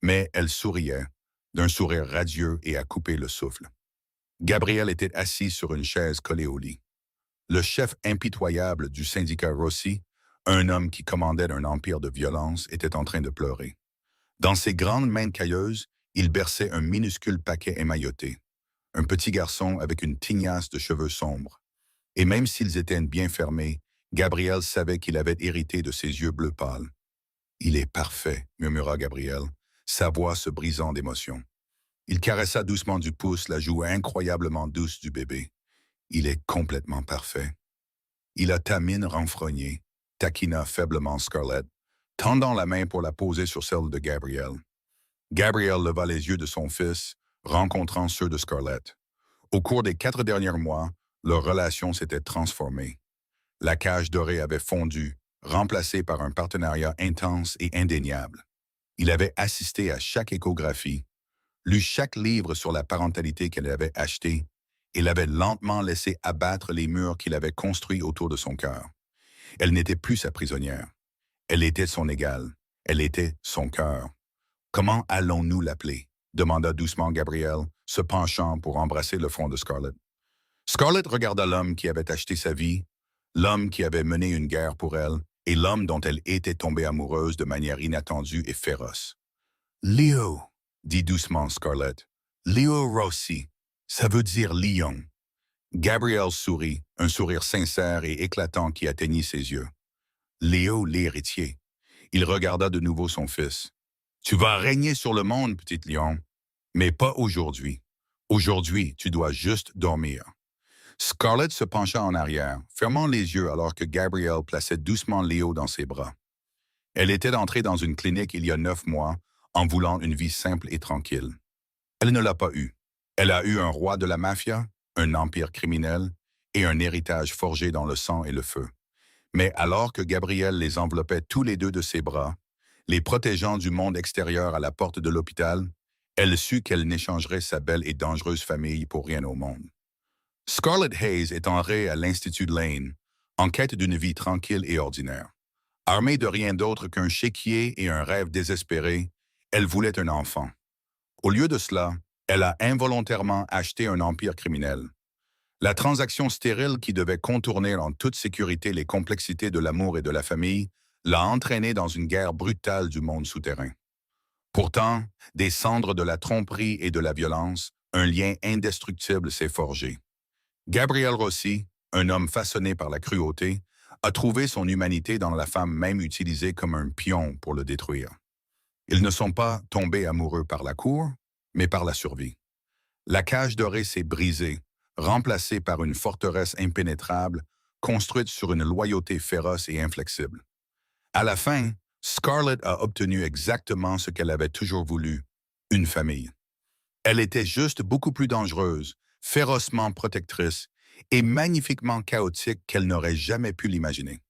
Mais elle souriait, d'un sourire radieux et à couper le souffle. Gabriel était assis sur une chaise collée au lit. Le chef impitoyable du syndicat Rossi, un homme qui commandait un empire de violence, était en train de pleurer. Dans ses grandes mains cailleuses, il berçait un minuscule paquet émailloté. un petit garçon avec une tignasse de cheveux sombres. Et même s'ils étaient bien fermés, Gabriel savait qu'il avait hérité de ses yeux bleus pâles. « Il est parfait », murmura Gabriel, sa voix se brisant d'émotion. Il caressa doucement du pouce la joue incroyablement douce du bébé. « Il est complètement parfait. » Il a ta mine renfrognée, taquina faiblement Scarlett, tendant la main pour la poser sur celle de Gabriel. Gabriel leva les yeux de son fils, rencontrant ceux de Scarlett. Au cours des 4 derniers mois, leur relation s'était transformée. La cage dorée avait fondu, remplacée par un partenariat intense et indéniable. Il avait assisté à chaque échographie, lu chaque livre sur la parentalité qu'elle avait acheté et l'avait lentement laissé abattre les murs qu'il avait construits autour de son cœur. Elle n'était plus sa prisonnière. Elle était son égale. Elle était son cœur. « Comment allons-nous l'appeler » demanda doucement Gabriel, se penchant pour embrasser le front de Scarlett. Scarlett regarda l'homme qui avait acheté sa vie, l'homme qui avait mené une guerre pour elle, et l'homme dont elle était tombée amoureuse de manière inattendue et féroce. « Leo » dit doucement Scarlett. « Leo Rossi, ça veut dire lion. » Gabriel sourit, un sourire sincère et éclatant qui atteignit ses yeux. « Léo l'héritier. » Il regarda de nouveau son fils. « Tu vas régner sur le monde, petit lion, mais pas aujourd'hui. Aujourd'hui, tu dois juste dormir. » Scarlett se pencha en arrière, fermant les yeux alors que Gabriel plaçait doucement Léo dans ses bras. Elle était entrée dans une clinique il y a 9 mois en voulant une vie simple et tranquille. Elle ne l'a pas eue. Elle a eu un roi de la mafia, un empire criminel et un héritage forgé dans le sang et le feu. Mais alors que Gabriel les enveloppait tous les deux de ses bras, les protégeant du monde extérieur à la porte de l'hôpital, elle sut qu'elle n'échangerait sa belle et dangereuse famille pour rien au monde. Scarlett Hayes est entrée à l'Institut Lane, en quête d'une vie tranquille et ordinaire. Armée de rien d'autre qu'un chéquier et un rêve désespéré, elle voulait un enfant. Au lieu de cela, elle a involontairement acheté un empire criminel. La transaction stérile qui devait contourner en toute sécurité les complexités de l'amour et de la famille l'a entraînée dans une guerre brutale du monde souterrain. Pourtant, des cendres de la tromperie et de la violence, un lien indestructible s'est forgé. Gabriel Rossi, un homme façonné par la cruauté, a trouvé son humanité dans la femme même utilisée comme un pion pour le détruire. Ils ne sont pas tombés amoureux par la cour, mais par la survie. La cage dorée s'est brisée, remplacée par une forteresse impénétrable, construite sur une loyauté féroce et inflexible. À la fin, Scarlett a obtenu exactement ce qu'elle avait toujours voulu, une famille. Elle était juste beaucoup plus dangereuse, férocement protectrice et magnifiquement chaotique qu'elle n'aurait jamais pu l'imaginer.